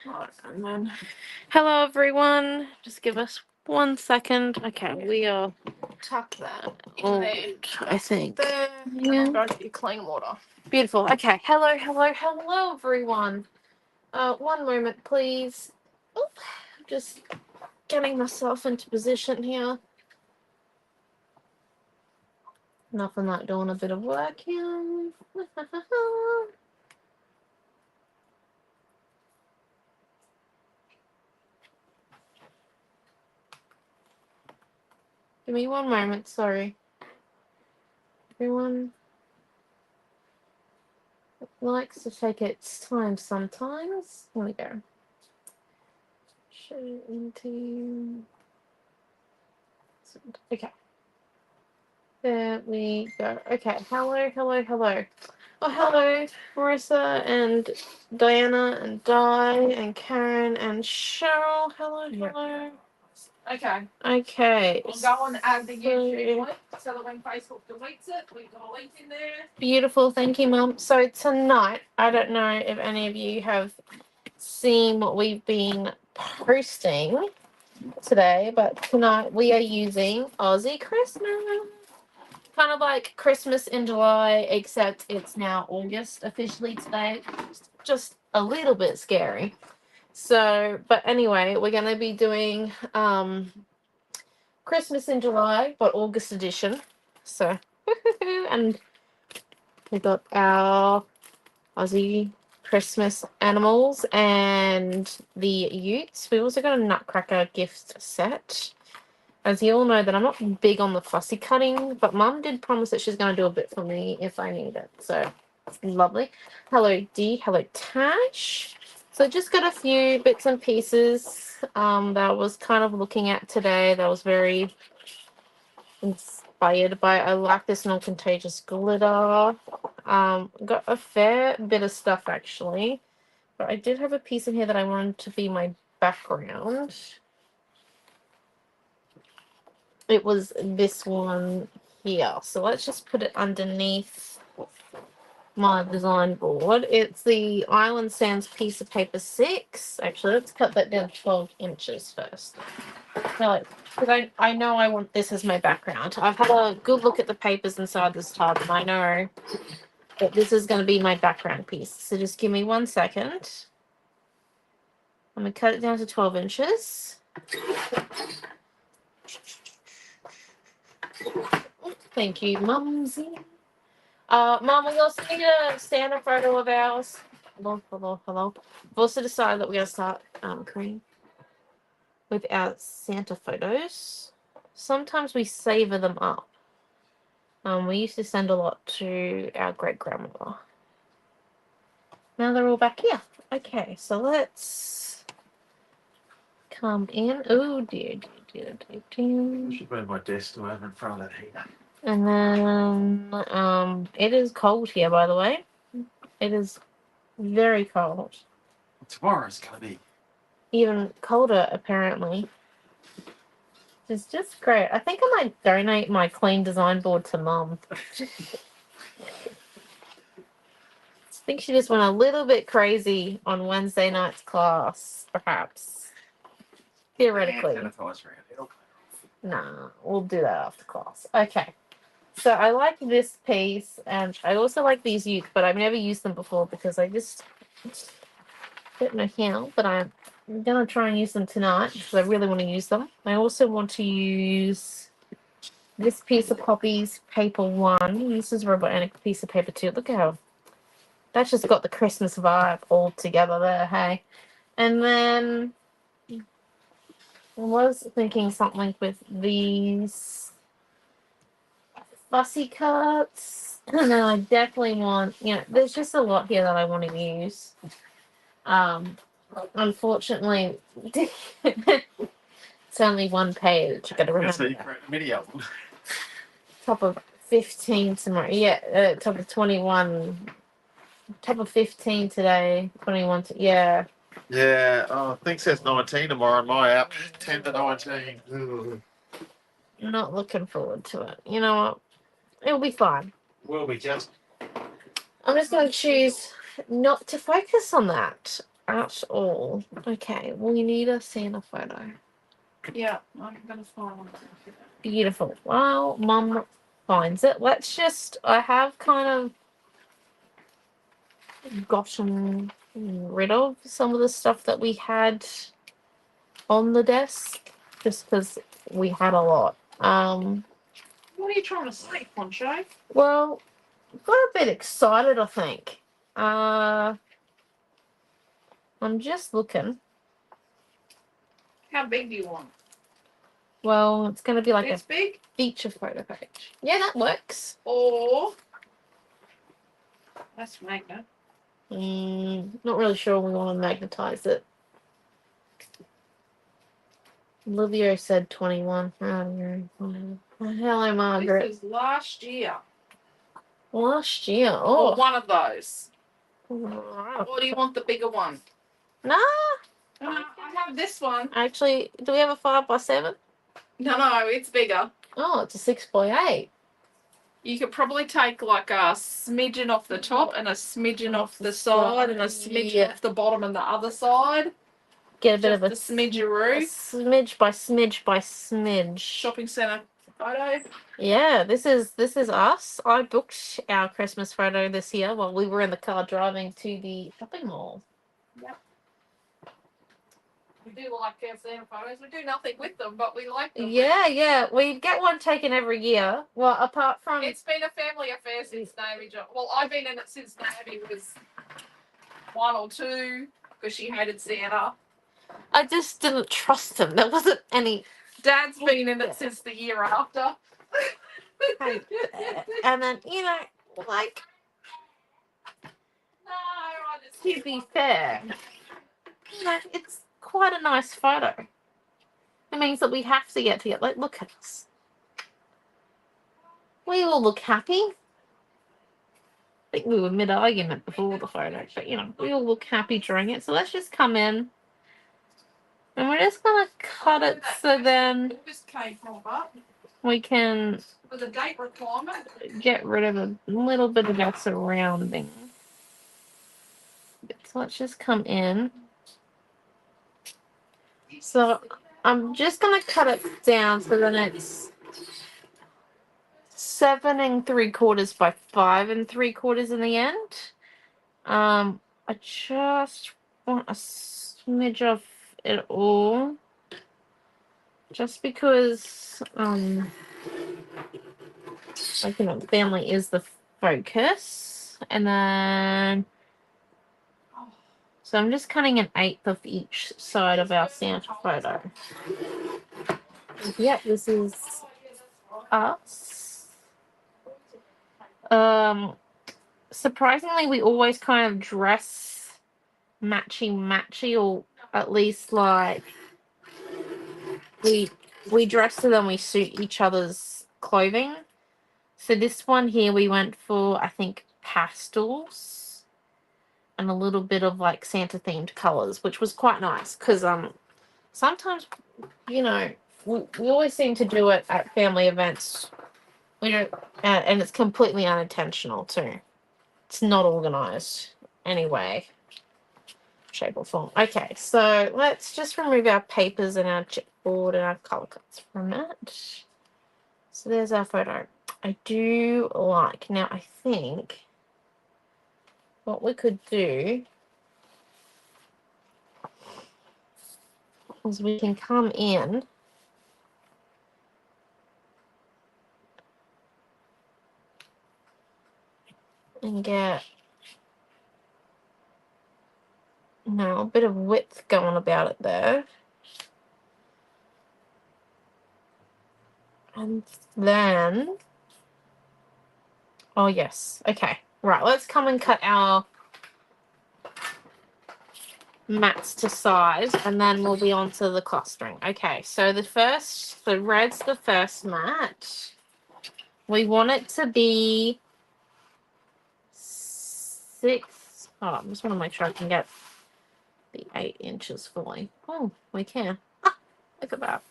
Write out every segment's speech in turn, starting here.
And then, hello everyone. Just give us 1 second. Okay, we are tuck that in there. I think. There. Yeah. I'm going to get clean water. Beautiful. Okay. Hello everyone. 1 moment, please. Oop. Just getting myself into position here. Nothing like doing a bit of work here. Give me 1 moment, sorry. Everyone likes to take its time sometimes. Here we go. Show into. Okay. There we go. Okay. Hello. Oh, hello, Marissa and Diana and Di and Karen and Cheryl. Hello. Okay. We'll go on and add the YouTube link so that when Facebook deletes it, we've got a link in there. Beautiful. Thank you, Mum. So tonight, I don't know if any of you have seen what we've been posting today, but tonight we are using Aussie Christmas. Kind of like Christmas in July, except it's now August officially today. Just a little bit scary. So, but anyway, we're going to be doing Christmas in July, but August edition. So, and we got our Aussie Christmas animals and the Utes. We also got a Nutcracker gift set. As you all know, that I'm not big on the fussy cutting, but Mum did promise that she's going to do a bit for me if I need it. So, lovely. Hello, Dee. Hello, Tash. So, just got a few bits and pieces that I was kind of looking at today that was very inspired by. I like this non-contagious glitter. Got a fair bit of stuff, actually. But I did have a piece in here that I wanted to be my background. It was this one here. So let's just put it underneath my design board. It's the Island Sands piece of paper 6. Actually, let's cut that down 12 inches first. Because I know I want this as my background. I've had a good look at the papers inside this tub, and I know that this is going to be my background piece. So just give me 1 second. I'm going to cut it down to 12 inches. Thank you, Mumsy. Mum, we also need a standard photo of ours. Hello. We've also decided that we're going to start creating with our Santa photos. Sometimes we savor them up. We used to send a lot to our great-grandmother. Now they're all back here. Okay, so let's come in. Oh, dear. I should move my desk to over in front of that heater. And then, it is cold here, by the way. It is very cold. Tomorrow's gonna be Even colder, apparently. It's just great. I think I might donate my clean design board to Mum. I think she just went a little bit crazy on Wednesday night's class, perhaps. Theoretically. Nah, we'll do that after class. Okay. So I like this piece, and I also like these Utes, but I've never used them before because I just don't know how, but I'm going to try and use them tonight because I really want to use them. I also want to use this piece of Poppy's paper 1. This is robotic piece of paper 2. Look how that's just got the Christmas vibe all together there, hey? And then I was thinking something with these fussy cuts. And then I definitely want, there's just a lot here that I want to use. Unfortunately, it's only one page. I gotta remember. Mini album. Top of 15 tomorrow. Yeah, top of 21. Top of 15 today. 21. Yeah. Yeah. Oh, I think it says 19 tomorrow on my app. 10 to 19. Ugh. Not looking forward to it. You know what? It'll be fine. Will we just? I'm just going to choose not to focus on that. at all. Okay, we need a Santa photo. Yeah, I'm gonna find one. Beautiful. Well, Mum finds it. I have kind of gotten rid of some of the stuff that we had on the desk just because we had a lot. What are you trying to say, Poncho? Well, got a bit excited, I think. I'm just looking. How big do you want? Well, it's going to be like This a big? feature photo page. Yeah, that works. Or that's magnet. Not really sure we want to magnetize it. Olivia said 21. Hello, Margaret. This is last year. Last year. Or Oh. one of those. Wow. Or do you want the bigger one? Nah. I have this one. Actually, do we have a 5x7? No, it's bigger. Oh, it's a 6x8. You could probably take like a smidgen off the top and a smidgen off the side and a smidgen off the bottom and the other side. Get a bit of a smidgeroo. Smidge by smidge by smidge. Shopping centre photo. Yeah, this is us. I booked our Christmas photo this year while we were in the car driving to the shopping mall. Yep. We do like our Santa photos. We do nothing with them, but we like them. Yeah. We get one taken every year. Well, apart from It's been a family affair since Naomi-Jon. Well, I've been in it since Naomi was 1 or 2 because she hated Santa. I just didn't trust him. There wasn't any. Dad's been in it since the year after. And then, like, No, I just to be fair, it's quite a nice photo. It means that we have to get together. Like, look at us. We all look happy. I think we were mid-argument before the photo, but, we all look happy during it. So let's just come in. And we're just going to cut it so then August came from up we can with a date requirement. get rid of a little bit of that surrounding. So let's just come in. So I'm just going to cut it down so then it's 7 3/4 by 5 3/4 in the end. I just want a smidge of it all. Just because, family is the focus. And then, so I'm just cutting an 1/8 of each side of our Santa photo. Yeah, this is us. Surprisingly, we always kind of dress matchy, or at least like we dress so then we suit each other's clothing. So this one here we went for, I think, pastels and a little bit of like Santa themed colors, which was quite nice because sometimes we always seem to do it at family events. We don't, and it's completely unintentional too. It's not organized anyway, shape or form. Okay, so let's just remove our papers and our chipboard and our color cuts from it. So there's our photo. I do like, now I think what we could do is we can come in and get a bit of width going about it there. And then, oh yes, okay. Right, let's come and cut our mats to size and then we'll be on to the clustering. Okay, so red's the first mat. We want it to be 6. Oh, I just want to make sure I can get the 8 inches fully. Oh, we can. Look at that.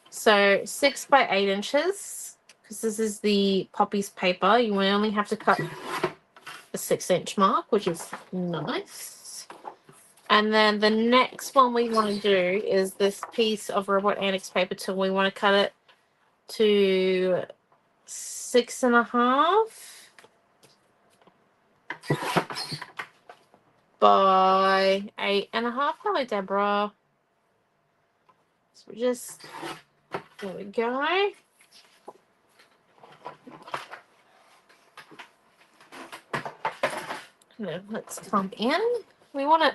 So 6 by 8 inches, because this is the Poppy's paper. You only have to cut the 6-inch mark, which is nice. And then the next one we want to do is this piece of Robot Antics paper tool. We want to cut it to 6.5 by 8.5. Hello, Deborah. So just, there we go. Now let's come in. We want it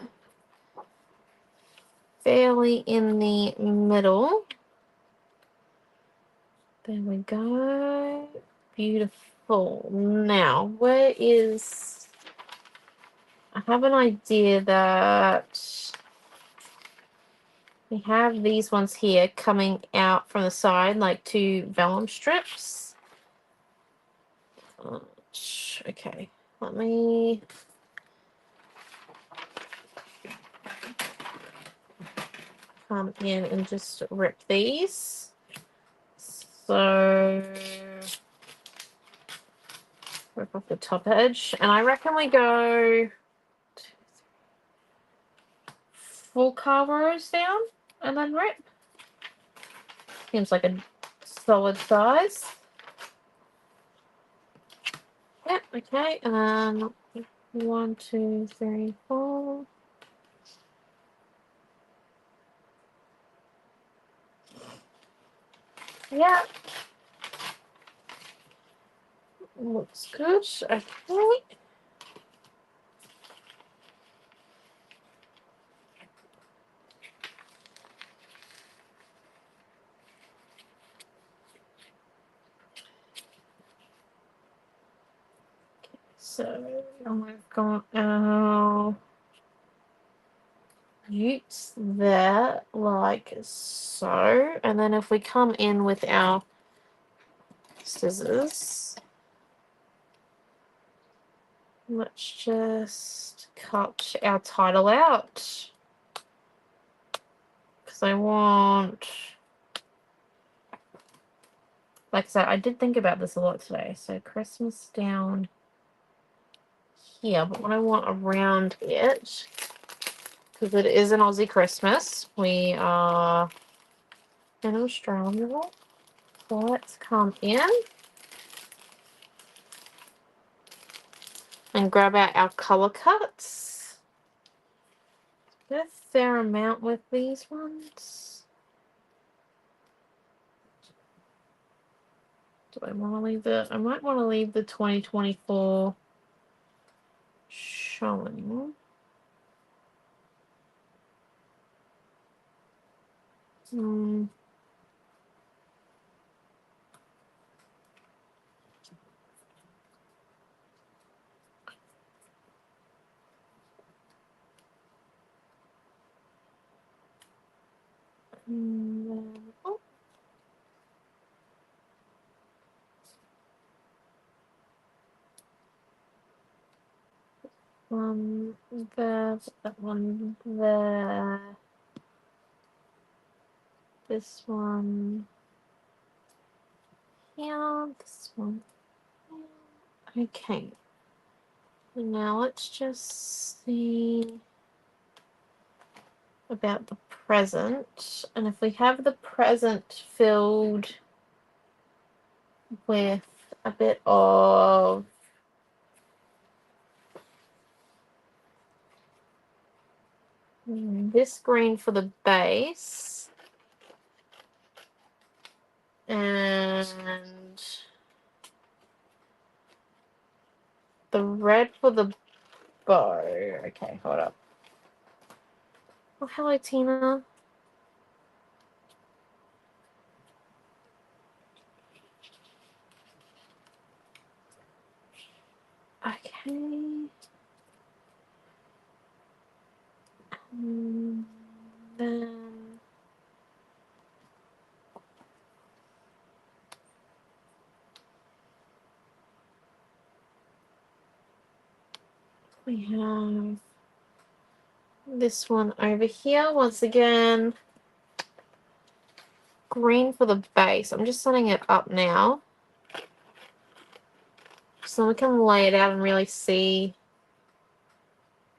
fairly in the middle. There we go. Beautiful. Now, where is... I have an idea that we have these ones here coming out from the side, like 2 vellum strips. Okay, let me... come in and just rip these. So... rip off the top edge. And I reckon we go 4 rows down and then rip. Seems like a solid size. Yep, okay. And then 1, 2, 3, 4. Yeah. Looks good. Okay. So we've got our utes there, like so. And then if we come in with our scissors, let's just cut our title out. Because I want... like I said, I did think about this a lot today. So Christmas down here, but what I want around it, because it is an Aussie Christmas, we are in Australia. So let's come in and grab out our color cuts. There's a fair amount with these ones. Do I want to leave the... I might want to leave the 2024 showing. Oh. There, that one there. This one here, this one here. Okay. Now let's just see about the present. And if we have the present filled with a bit of this green for the base and the red for the bow. Okay, hold up. Oh, hello, Tina. Okay. Then we have this one over here. Once again, green for the base. I'm just setting it up now so we can lay it out and really see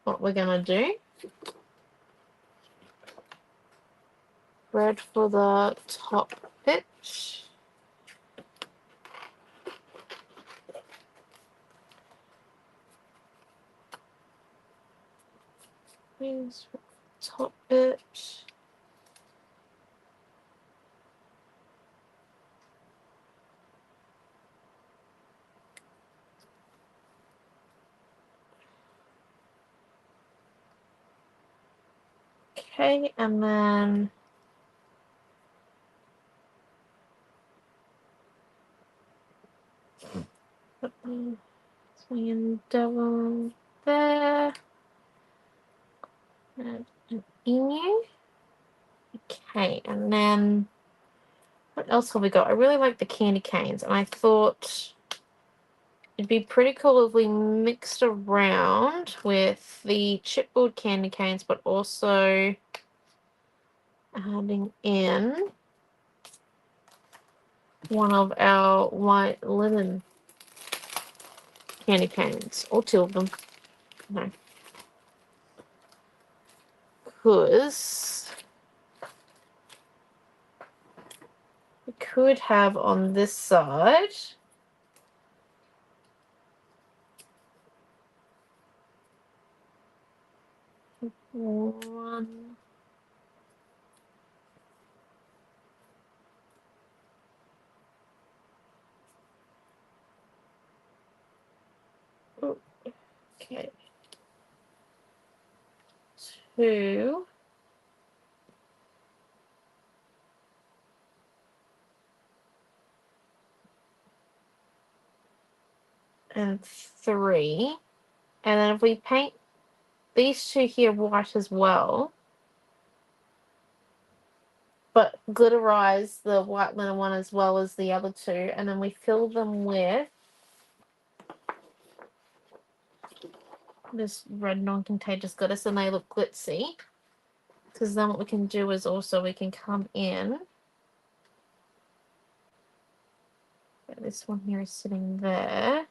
what we're going to do. red for the top bit. Here's the top bit. Okay, and then swing double there. And an emu. Okay, and then what else have we got? I really like the candy canes, and I thought it'd be pretty cool if we mixed around with the chipboard candy canes, but also adding in one of our white linen candy canes, or two of them. No. Because we could have on this side one. Okay. Two. And three. And then if we paint these two here white as well, but glitterize the white linen one as well as the other two, and then we fill them with this red non-contagious glitter so they look glitzy. Because then what we can do is also we can come in. This one here is sitting there.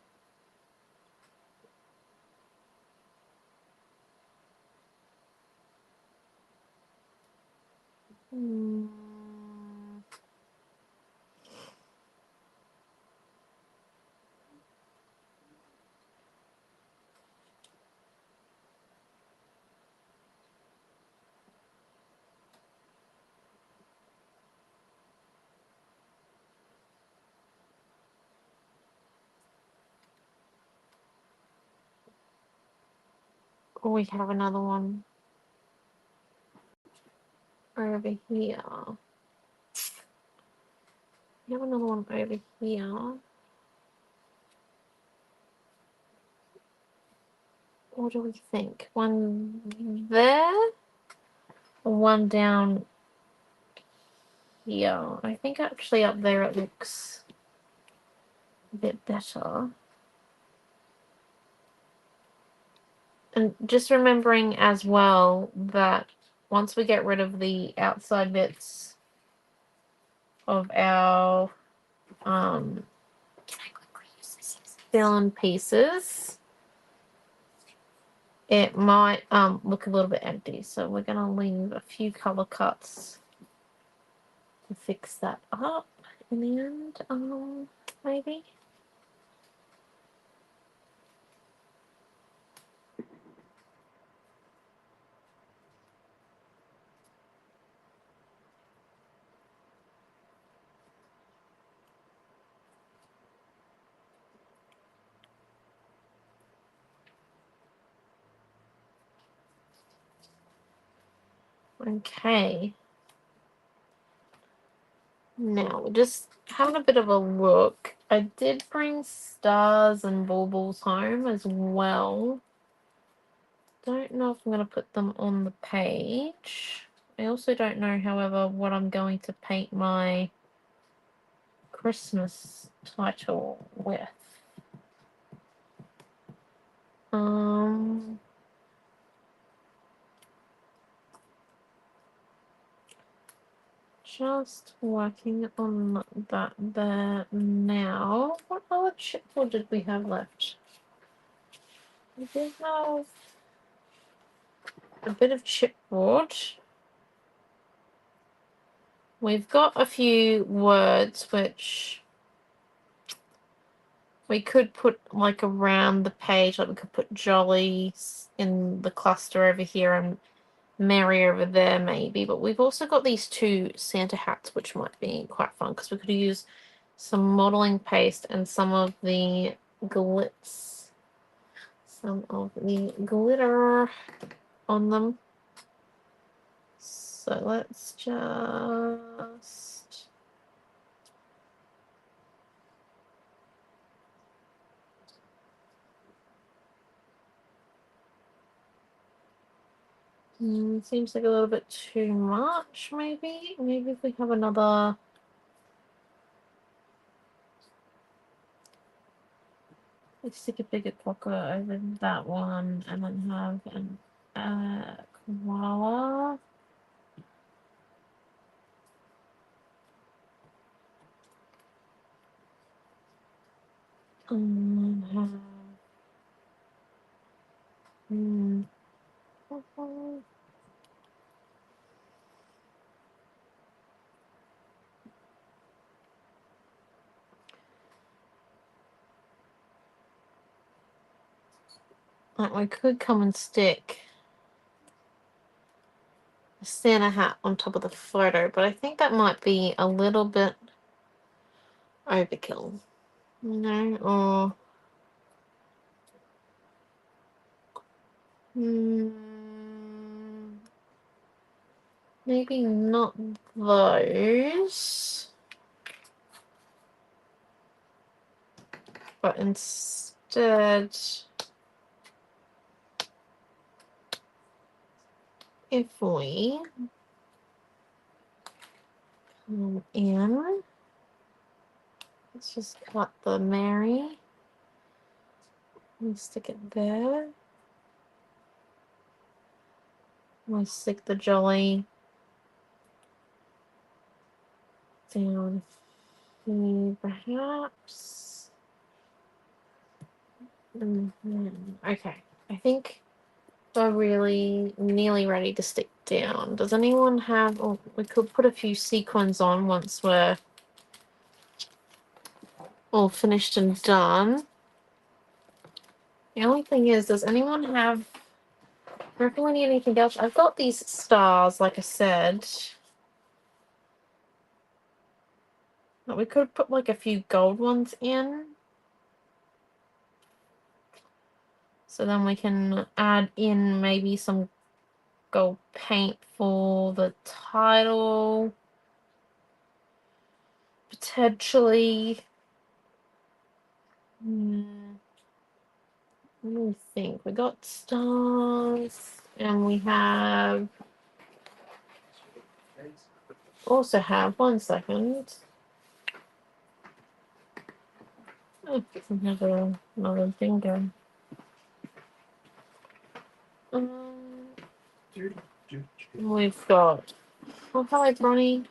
Or we have another one over here. We have another one over here. What do we think? One there? Or one down here? I think actually up there it looks a bit better. And just remembering as well that once we get rid of the outside bits of our fill-in pieces, it might look a little bit empty. So we're going to leave a few color cuts to fix that up in the end, maybe. Okay. Now, just having a bit of a look. I did bring stars and baubles home as well. Don't know if I'm going to put them on the page. I also don't know, however, what I'm going to paint my Christmas title with. Just working on that there now. What other chipboard did we have left? We did have a bit of chipboard. we've got a few words which we could put like around the page, like we could put jolly in the cluster over here and merry over there maybe, but we've also got these 2 Santa hats which might be quite fun because we could use some modeling paste and some of the glitter on them. So let's just seems like a little bit too much, maybe. Maybe if we have another. Let's stick a bigger clocker over that one and then have an koala. Have, like we could come and stick a Santa hat on top of the photo, but I think that might be a little bit overkill, you know, or maybe not those, but instead, if we come in, let's just cut the Mary and stick it there. We stick the jolly down here, perhaps. Okay, I think we're really nearly ready to stick down. Does anyone have? Oh, we could put a few sequins on once we're all finished and done. The only thing is, does anyone have? I reckon we need anything else. I've got these stars, like I said. But we could put like a few gold ones in. So then we can add in maybe some gold paint for the title. Potentially. Let me think. We got stars, and we have also have 1 second. Oh, another bingo. We've got. Oh, hi, Bronny.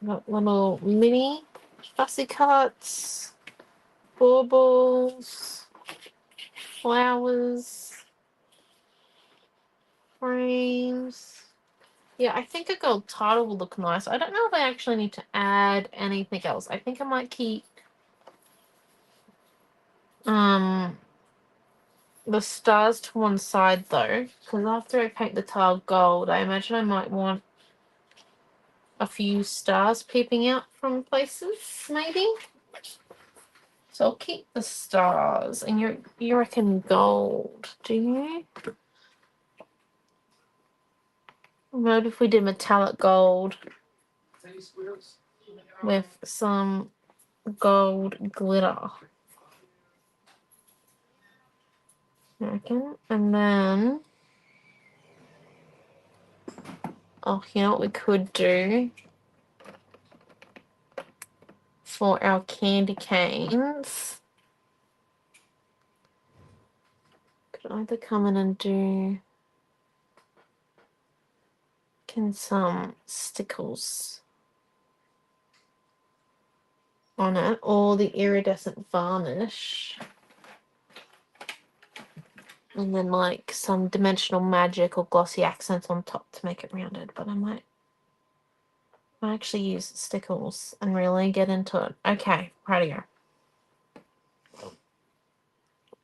Got little mini fussy cuts, baubles, flowers, frames. Yeah, I think a gold title will look nice. I don't know if I actually need to add anything else. I think I might keep the stars to one side though, because after I paint the tile gold, I imagine I might want a few stars peeping out from places, maybe. So I'll keep the stars, and you reckon gold, do you? Maybe if we did metallic gold with some gold glitter. I reckon. And then, oh, you know what we could do for our candy canes? Could either come in and do some stickles on it, or the iridescent varnish. And then like some dimensional magic or glossy accents on top to make it rounded. But I might actually use stickles and really get into it. Okay, rightio.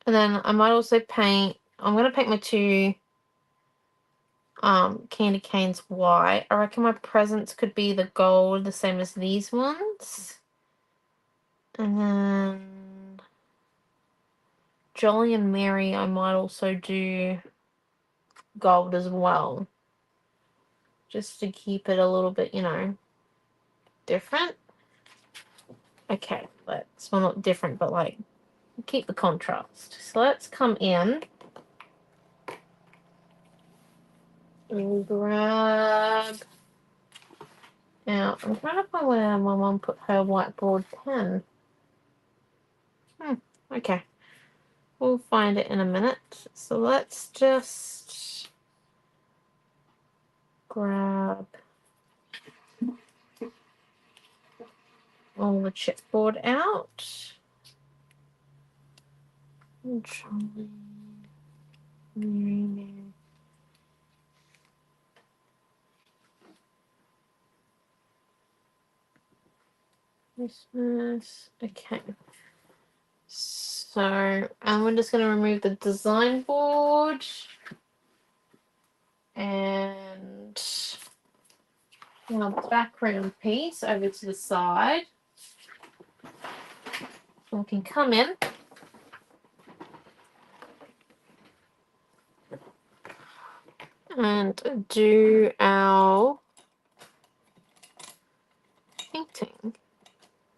And then I might also paint, I'm going to paint my two candy canes white. I reckon my presents could be the gold, the same as these ones. And then Jolly and Mary, I might also do gold as well. Just to keep it a little bit, you know, different. Okay, let's, well, not different, but like, keep the contrast. So let's come in and grab out. I'm trying to find where my mum put her whiteboard pen. Okay. We'll find it in a minute. So let's just grab all the chipboard out. Christmas. Okay. So I'm just going to remove the design board and our background piece over to the side. We can come in and do our painting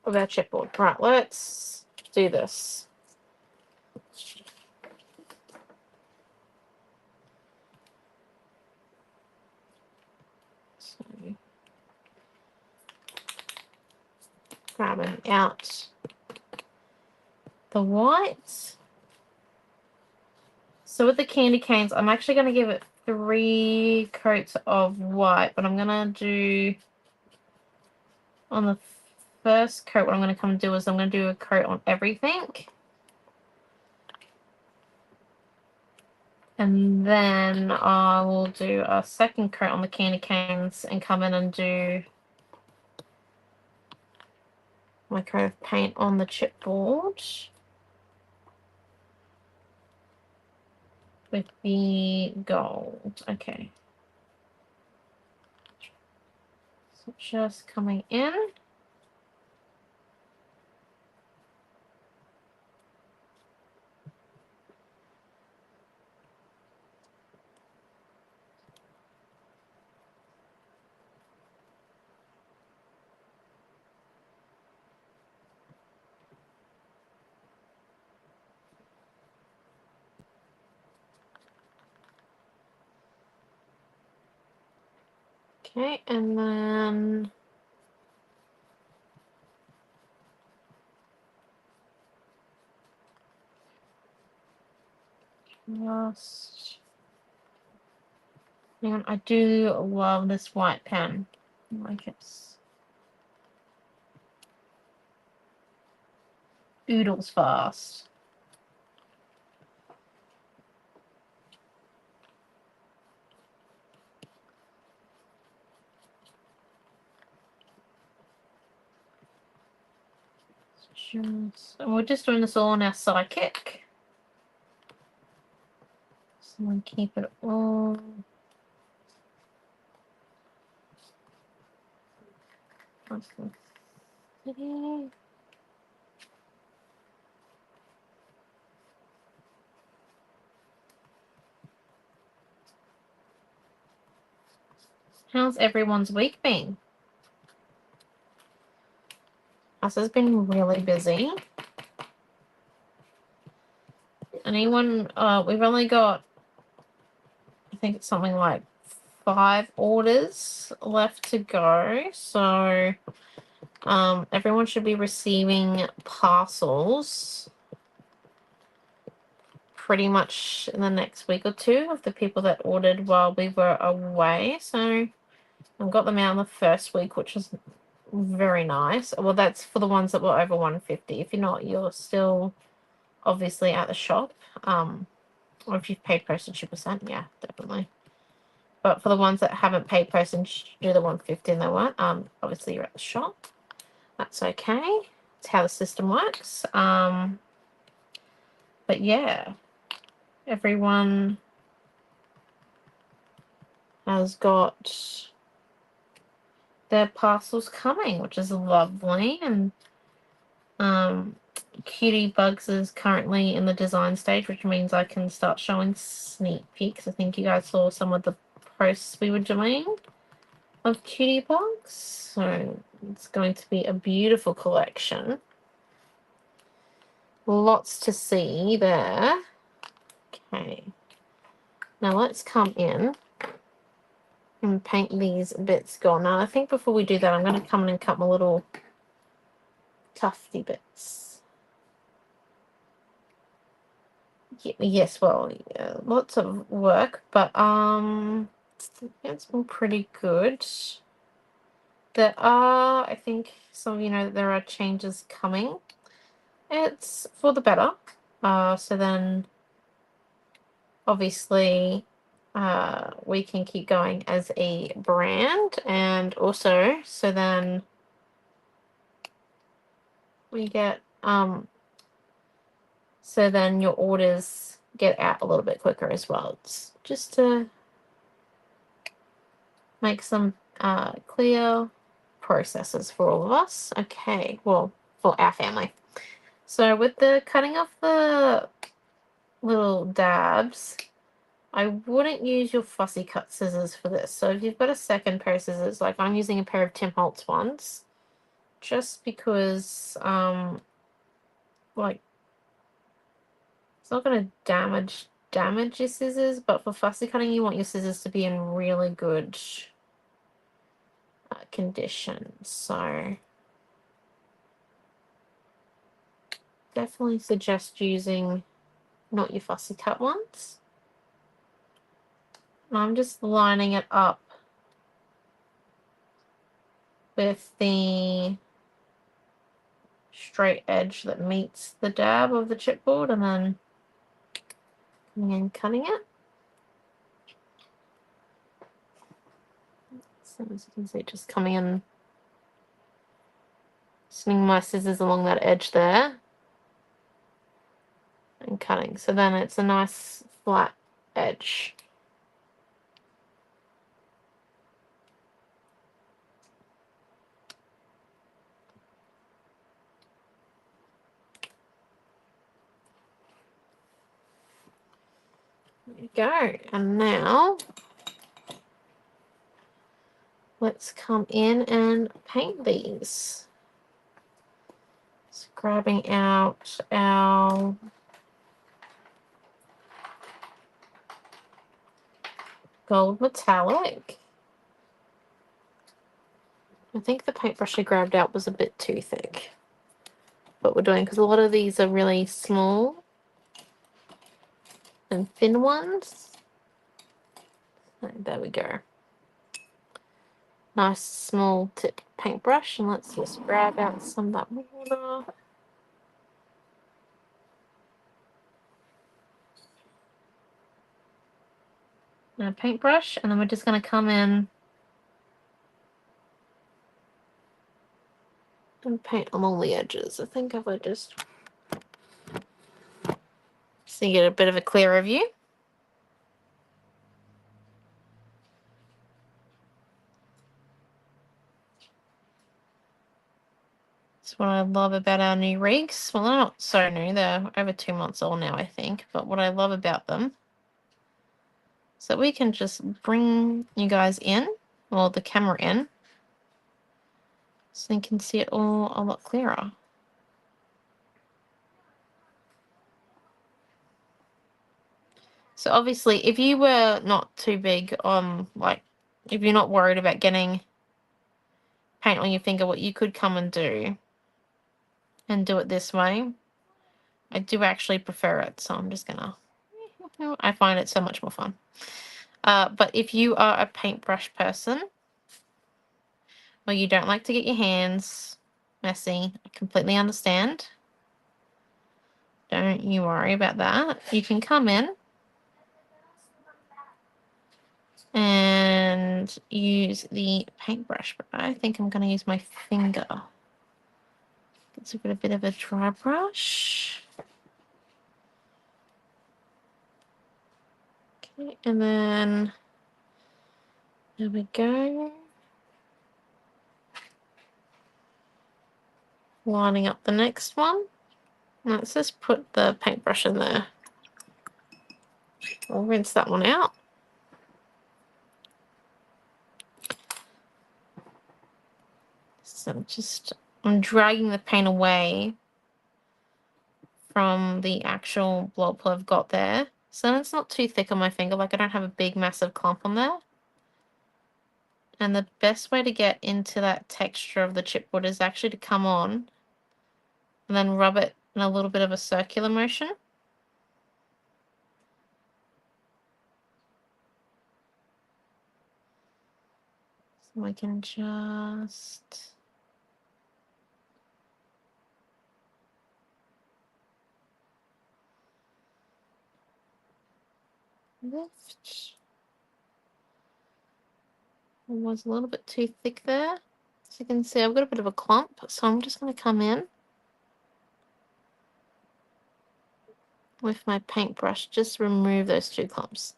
of our chipboard. Right, let's do this. So, grabbing out the white. So with the candy canes, I'm actually going to give it 3 coats of white, but I'm going to do on the first coat, what I'm going to come and do is I'm going to do a coat on everything. And then I will do a second coat on the candy canes and come in and do my coat of paint on the chipboard with the gold. Okay. So just coming in. Okay, and then just hang on, I do love this white pen. Like it's oodles fast. Just, and we're just doing this all on our psychic. So we keep it all. How's everyone's week been? Us has been really busy. Anyone, we've only got, I think it's something like 5 orders left to go. So, everyone should be receiving parcels pretty much in the next week or 2 of the people that ordered while we were away. So, I got them out in the first week, which is very nice. Well, that's for the ones that were over 150. If you're not, you're still obviously at the shop. Or if you've paid postage, 2%, yeah, definitely. But for the ones that haven't paid postage, do the 150 and they won't. Obviously you're at the shop. That's okay. It's how the system works. But yeah, everyone has got their parcels coming, which is lovely. And Cutie Bugs is currently in the design stage, which means I can start showing sneak peeks. I think you guys saw some of the posts we were doing of Cutie Bugs. So it's going to be a beautiful collection. Lots to see there. Okay. Now let's come in and paint these bits gone. Now I think before we do that, I'm going to come in and cut my little tufty bits. Yes, well, yeah, lots of work, but it's been pretty good. There are, I think some of you know that there are changes coming. It's for the better. So then obviously we can keep going as a brand, and also so then we get so then your orders get out a little bit quicker as well. It's just to make some clear processes for all of us. Okay, well, for our family. So with the cutting off the little dabs, I wouldn't use your fussy cut scissors for this. So if you've got a second pair of scissors, like I'm using a pair of Tim Holtz ones, just because like it's not going to damage your scissors, but for fussy cutting you want your scissors to be in really good condition. So definitely suggest using not your fussy cut ones. And I'm just lining it up with the straight edge that meets the dab of the chipboard, and then coming in cutting it. So as you can see, just coming in, swinging my scissors along that edge there and cutting. So then it's a nice flat edge. There you go. And now let's come in and paint these. Just grabbing out our gold metallic. I think the paintbrush I grabbed out was a bit too thick. What we're doing, because a lot of these are really small and thin ones. So there we go. Nice small tip paintbrush, and let's just grab out some of that water. And a paintbrush, and then we're just going to come in and paint along the edges. I think if I just so you get a bit of a clearer view. That's what I love about our new rigs. Well, they're not so new. They're over 2 months old now, I think. But what I love about them is that we can just bring you guys in, or the camera in, so you can see it all a lot clearer. So obviously, if you were not too big on, like, if you're not worried about getting paint on your finger, what you could come and do it this way. I do actually prefer it, so I'm just gonna, I find it so much more fun. But if you are a paintbrush person, or you don't like to get your hands messy, I completely understand. Don't you worry about that. You can come in and use the paintbrush, but I think I'm going to use my finger. Let's get a bit of a dry brush. Okay, and then there we go. Lining up the next one. Let's just put the paintbrush in there. I'll rinse that one out. So I'm dragging the paint away from the actual blob I've got there. So it's not too thick on my finger, like I don't have a big massive clump on there. And the best way to get into that texture of the chipboard is actually to come on and then rub it in a little bit of a circular motion. So I can just lift. It was a little bit too thick there. As you can see, I've got a bit of a clump, so I'm just going to come in with my paintbrush, just remove those two clumps.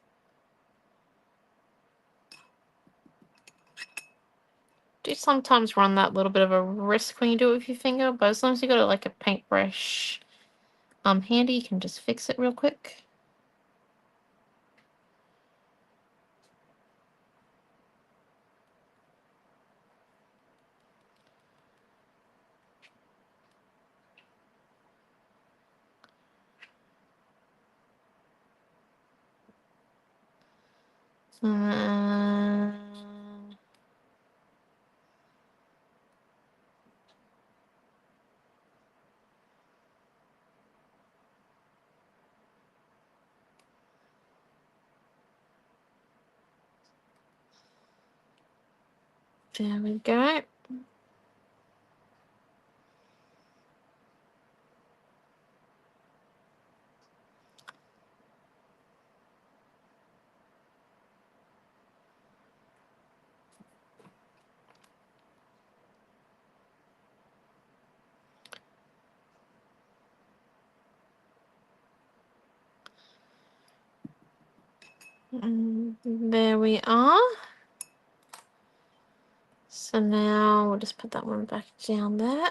Do sometimes run that little bit of a risk when you do it with your finger, but as long as you got like a paintbrush handy, you can just fix it real quick. There we go. There we are. So now we'll just put that one back down there.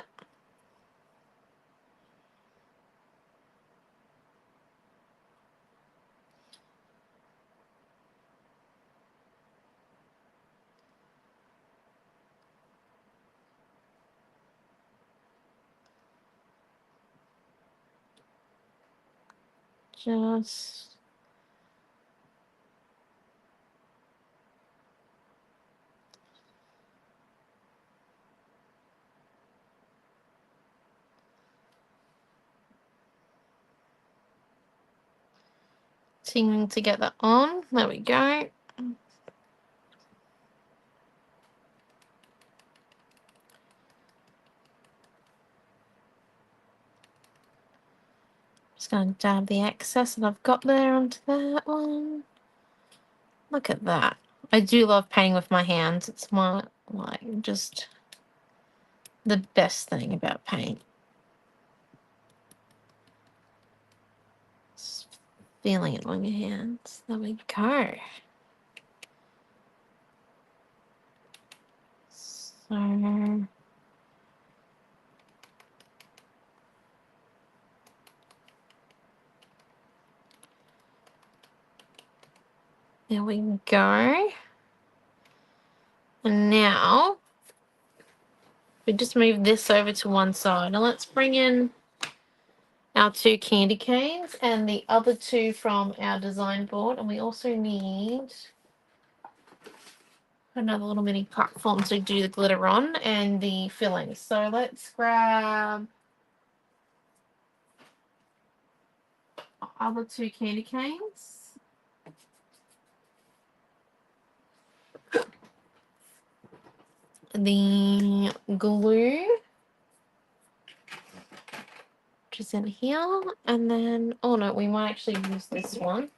Just continuing to get that on. There we go. Just going to dab the excess that I've got there onto that one. Look at that. I do love painting with my hands. It's my, like, just the best thing about paint. Just feeling it on your hands. There we go. So there we go. And now we just move this over to one side. Now let's bring in our two candy canes and the other two from our design board. And we also need another little mini platform to do the glitter on and the filling. So let's grab our other two candy canes. The glue, which is in here, and then, oh no, we might actually use this one.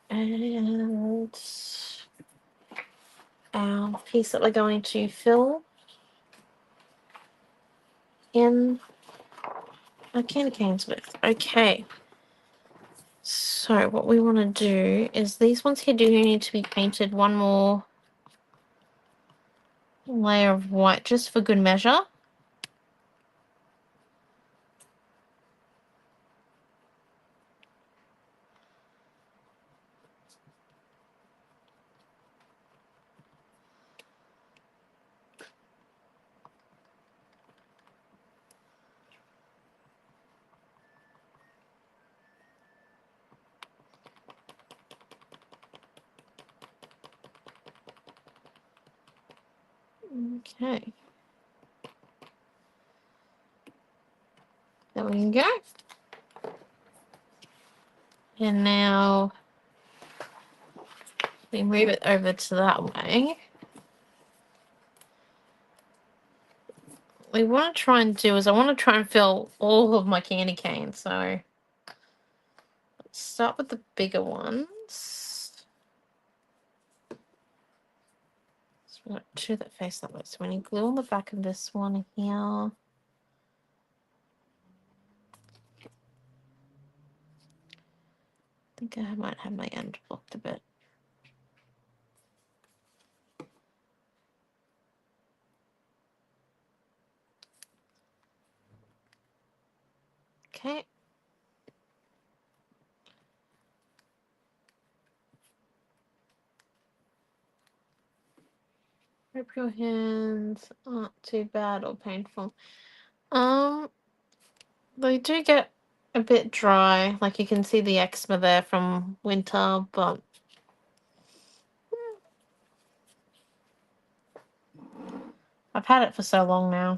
And our piece that we're going to fill in our candy canes with. Okay. So what we want to do is these ones here do need to be painted one more layer of white just for good measure. Okay. There we go. And now we move it over to that way. What we want to try and do is I want to try and fill all of my candy canes. So let's start with the bigger ones. So we've got two that face that way. So when you glue on the back of this one here. I think I might have my end blocked a bit. Okay. Hope your hands aren't too bad or painful. They do get a bit dry. Like you can see the eczema there from winter, but I've had it for so long now.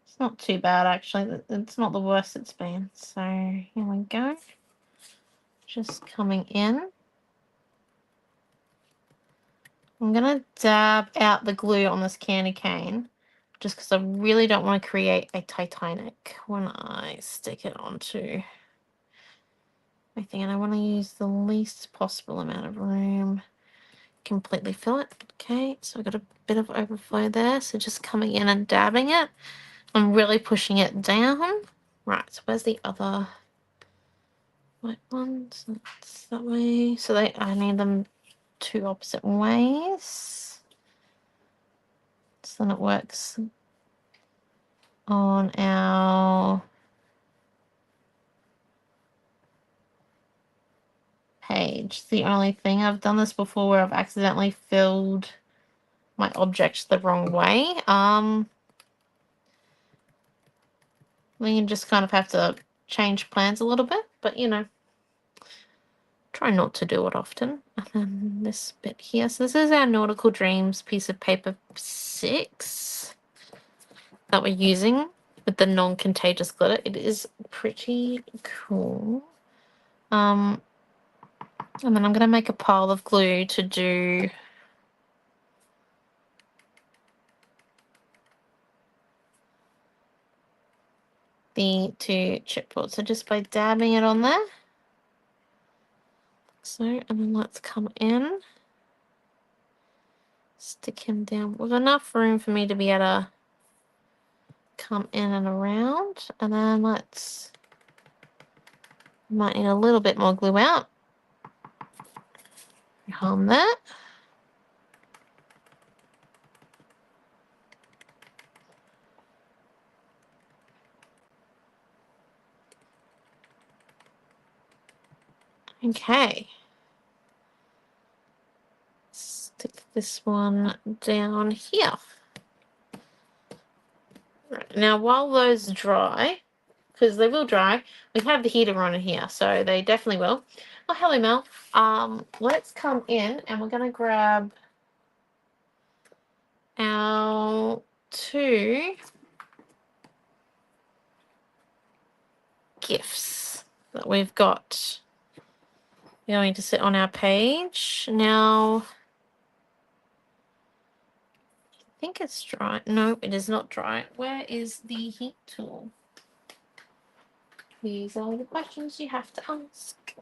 It's not too bad, actually. It's not the worst it's been. So here we go. Just coming in. I'm going to dab out the glue on this candy cane just because I really don't want to create a Titanic when I stick it onto my thing. And I want to use the least possible amount of room. Completely fill it. Okay, so I've got a bit of overflow there. So just coming in and dabbing it. I'm really pushing it down. Right, so where's the other white ones? That's that way. So I need them two opposite ways. So then it works on our page. It's the only thing. I've done this before where I've accidentally filled my objects the wrong way. Then you just kind of have to change plans a little bit, but you know, try not to do it often. And then this bit here. So this is our Nautical Dreams piece of paper 6 that we're using with the non-contagious glitter. It is pretty cool. And then I'm going to make a pile of glue to do the two chipboards. So just by dabbing it on there. So, and then let's come in. Stick him down with enough room for me to be able to come in and around. And then might need a little bit more glue out. Harm that. Okay. Stick this one down here. Right. Now, while those dry, because they will dry, we have the heater on here, so they definitely will. Oh, hello, Mel. Let's come in and we're going to grab our two gifts that we've got going to sit on our page. Now, I think it's dry. No, it is not dry. Where is the heat tool? These are the questions you have to ask.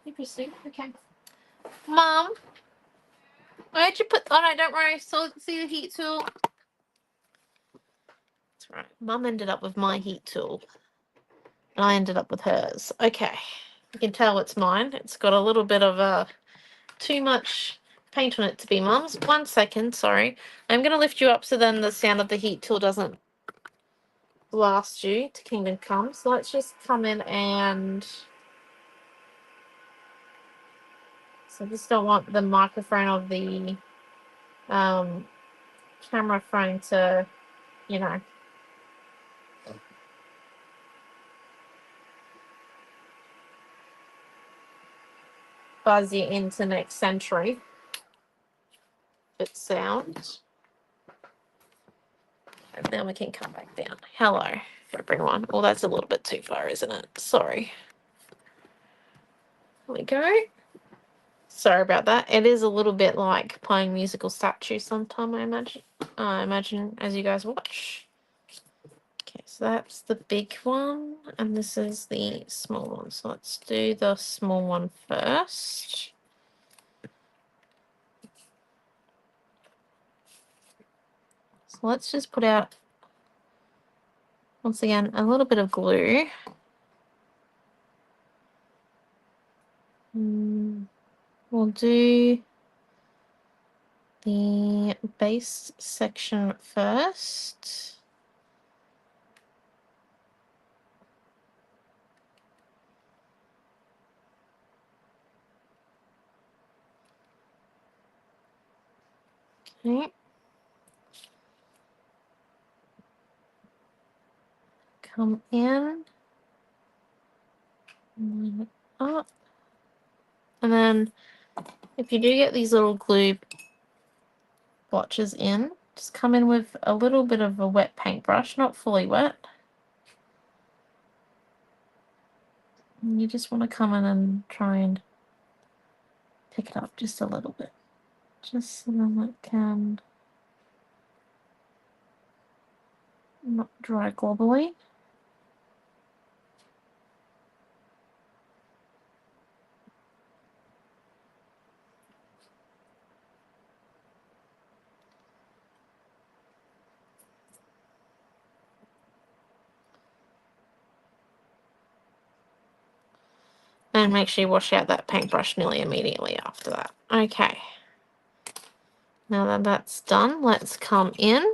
Interesting. Okay. Mum, where'd you put? Oh no, don't worry. So see the heat tool. That's right. Mum ended up with my heat tool, and I ended up with hers. Okay. You can tell it's mine. It's got a little bit of too much paint on it to be Mum's. 1 second, sorry. I'm going to lift you up so then the sound of the heat tool doesn't blast you to Kingdom Come. So let's just come in and... So I just don't want the microphone of the camera phone to, you know... buzz you into next century. It's sound. And then we can come back down. Hello, everyone. Well, that's a little bit too far, isn't it? Sorry. There we go. Sorry about that. It is a little bit like playing musical statues sometime, I imagine. I imagine as you guys watch. Okay, so that's the big one, and this is the small one. So let's do the small one first. So let's just put out, once again, a little bit of glue. We'll do the base section first. Okay. Come in. Line it up. And then if you do get these little glue blotches in, just come in with a little bit of a wet paintbrush, not fully wet. And you just want to come in and try and pick it up just a little bit. Just so that it can not dry globbly. And make sure you wash out that paintbrush nearly immediately after that. Okay. Now that that's done, let's come in.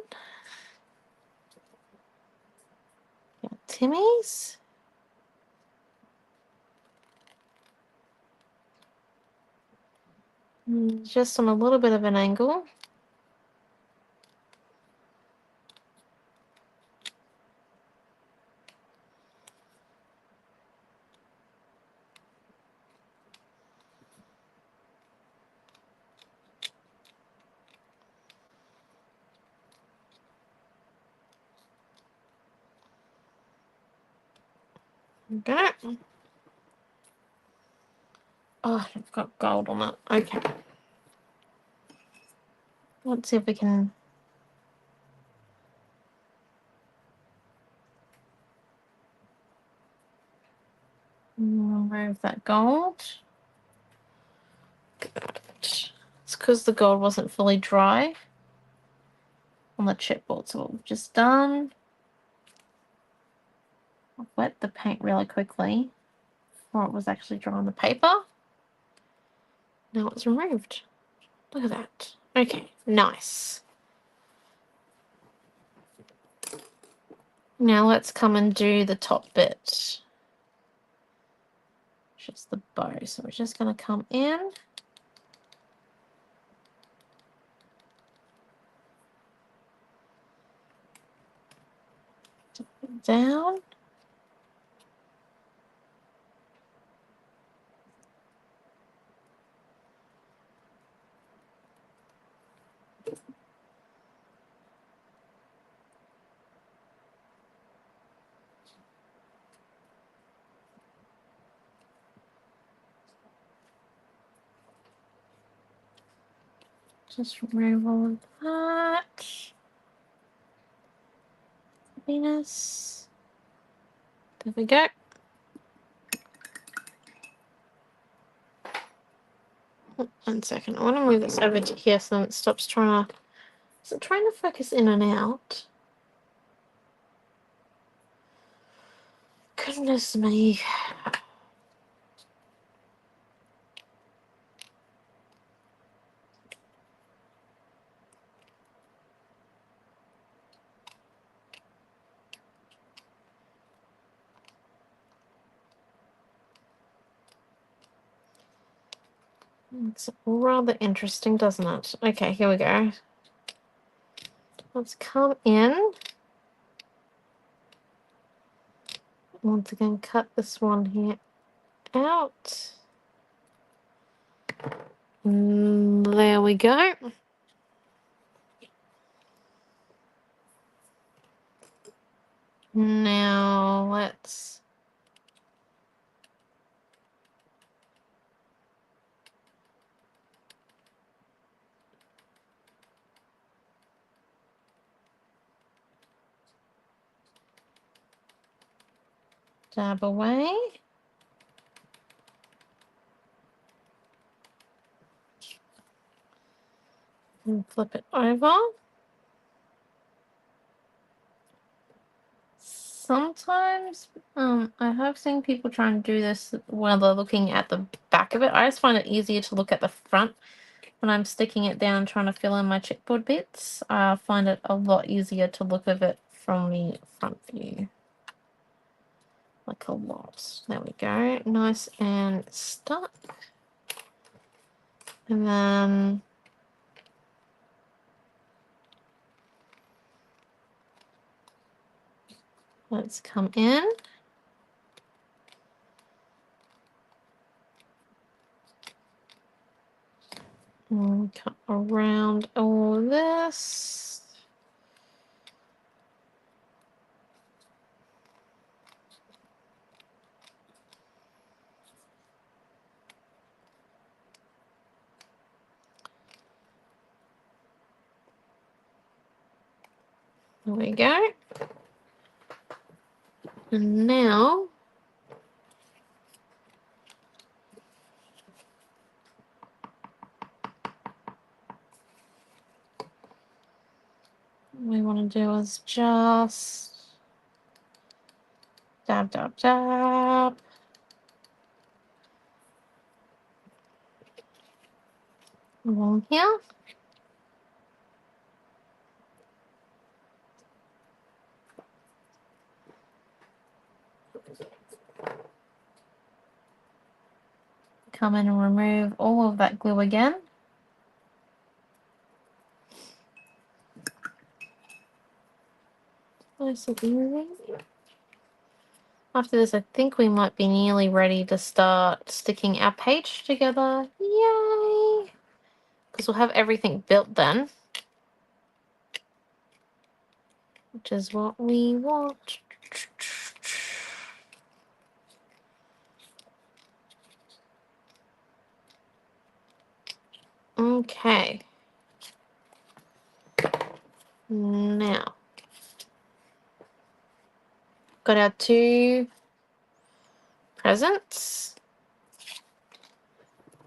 Timmy's. Just on a little bit of an angle. Okay. Oh, I've got gold on it. Okay. Let's see if we can remove that gold. Good. It's because the gold wasn't fully dry on the chipboard. So what we've just done, I've wet the paint really quickly before it was actually dry on the paper. Now it's removed. Look at that. Okay, nice. Now let's come and do the top bit, which is the bow. So we're just going to come in. Down. Just remove all of that. Venus. There we go. Oh, 1 second. I want to move this over to here so it stops trying to. Is it trying to focus in and out? Goodness me. It's rather interesting, doesn't it? Okay, here we go. Let's come in. Once again, cut this one here out. There we go. Now let's dab away. And flip it over. Sometimes I have seen people try and do this while they're looking at the back of it. I just find it easier to look at the front when I'm sticking it down and trying to fill in my chipboard bits. I find it a lot easier to look at it from the front view. Like a lot. There we go. Nice and stuck. And then let's come in. And cut around all this. There we go. And now what we want to do is just dab, dab, dab. Along here. Come in and remove all of that glue again. Nice and easy. After this, I think we might be nearly ready to start sticking our page together. Yay! Because we'll have everything built then. Which is what we want. Okay. Now, got our 2 presents.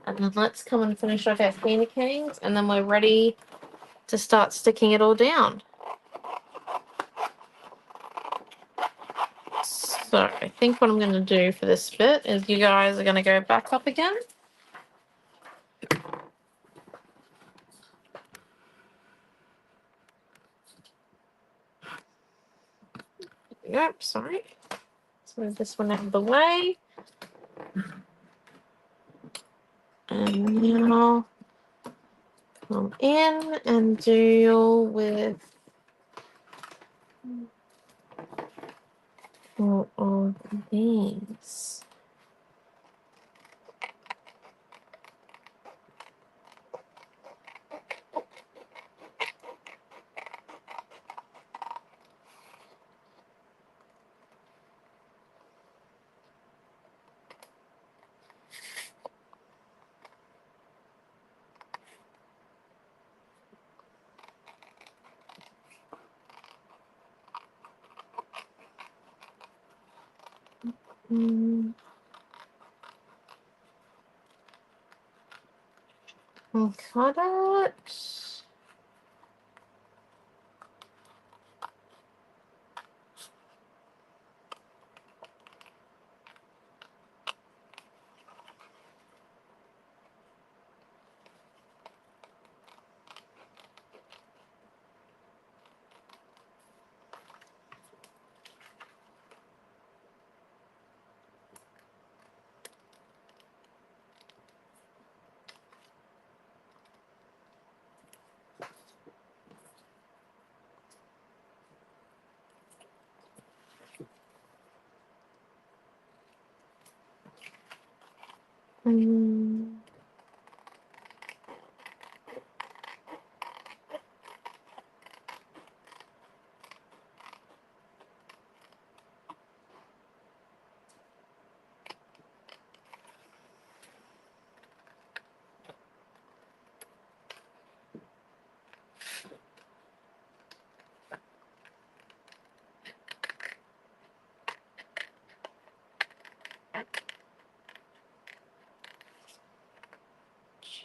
And then let's come and finish off our candy canes, and then we're ready to start sticking it all down. So I think what I'm going to do for this bit is you guys are going to go back up again. Yep, sorry. Let's move this one out of the way. And now come in and deal with all of these. And cut it.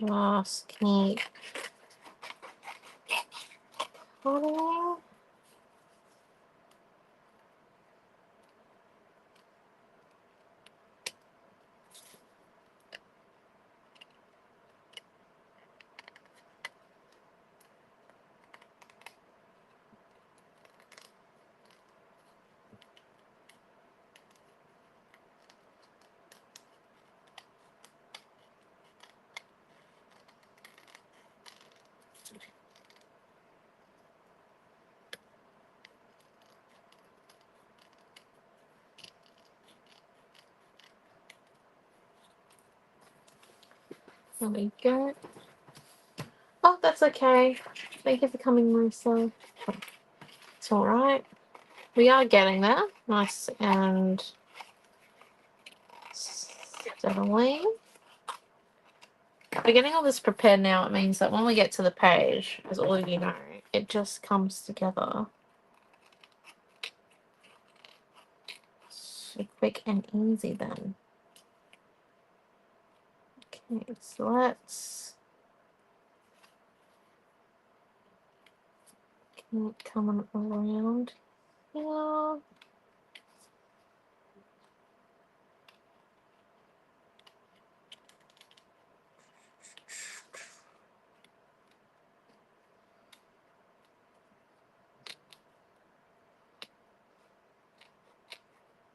Just keep cutting. There we go. Oh, that's okay. Thank you for coming, Marissa. It's all right. We are getting there. Nice and steadily. We're getting all this prepared now. It means that when we get to the page, as all of you know, it just comes together so quick and easy then. Okay, so let's keep coming around here.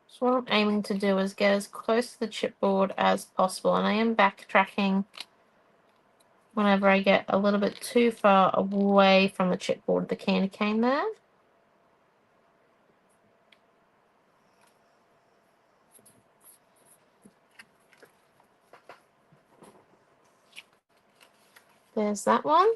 So what I'm aiming to do is get as close to the chipboard as possible, and I am backtracking whenever I get a little bit too far away from the chipboard, the candy cane there. There's that one.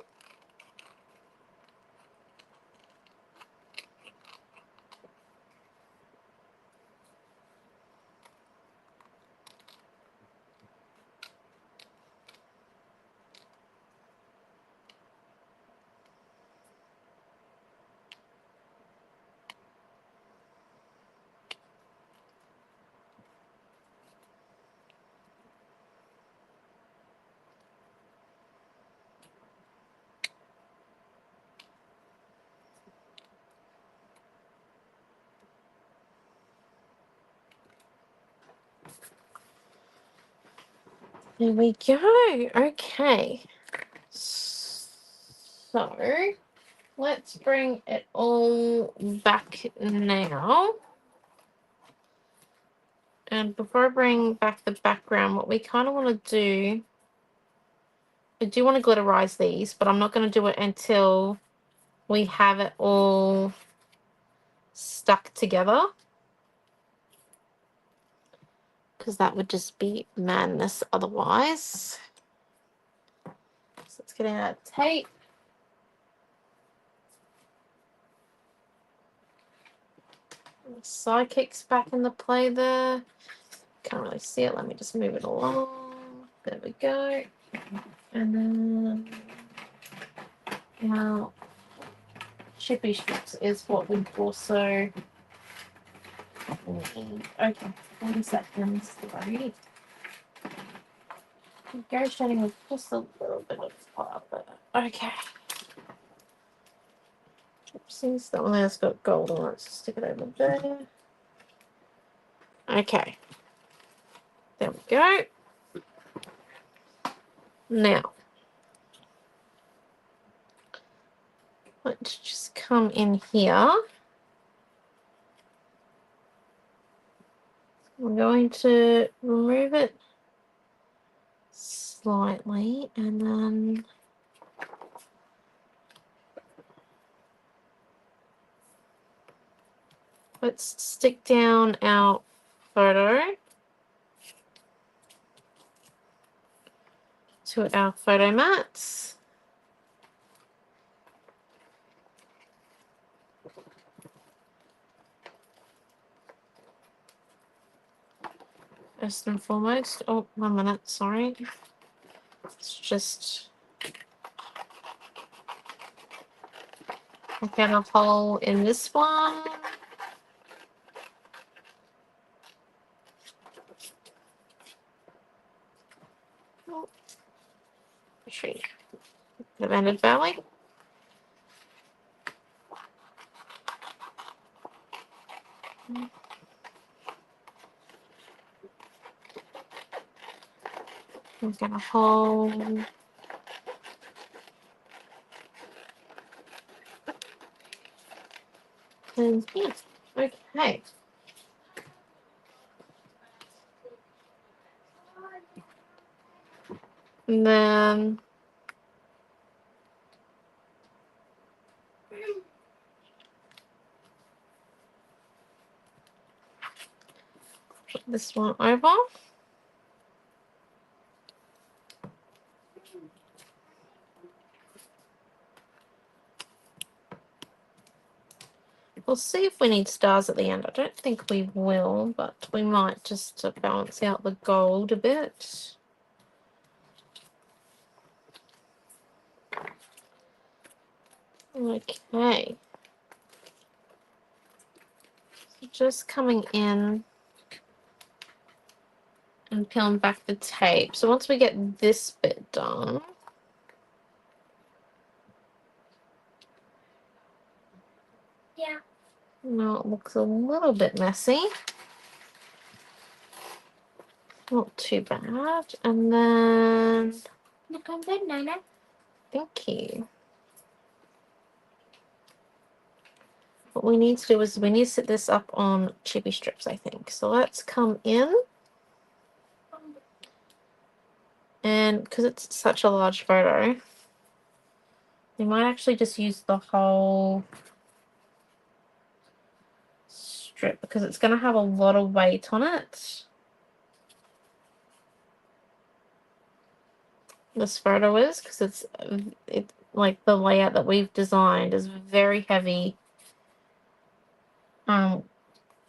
There we go. Okay. So let's bring it all back now. And before I bring back the background, what we kind of want to do, I do want to glitterize these, but I'm not going to do it until we have it all stuck together, because that would just be madness otherwise. So let's get out tape. Sidekicks back into play there. Can't really see it. Let me just move it along. There we go. And then now chippy strips is what we also Okay, 40 seconds. Sorry. Negotiating with just a little bit of fire there. Okay. Oopsies, that one has got gold on it, so stick it over there. Okay. There we go. Now, let's just come in here. I'm going to remove it slightly and then let's stick down our photo to our photo mats. First and foremost, oh, 1 minute, sorry. Let's just look at a hole in this one. Oh, tree. The Banded Valley. We've got a hole. And yeah, okay. And then put this one over. We'll see if we need stars at the end. I don't think we will, but we might just to balance out the gold a bit. Okay. So just coming in and peeling back the tape. So once we get this bit done, Yeah. now it looks a little bit messy. Not too bad. And then, Look, I'm good, Nana. thank you. What we need to do is we need to set this up on chippy strips, I think. So let's come in. And because it's such a large photo, we might actually just use the whole strip because it's going to have a lot of weight on it. This photo is because it's like the layout that we've designed is very heavy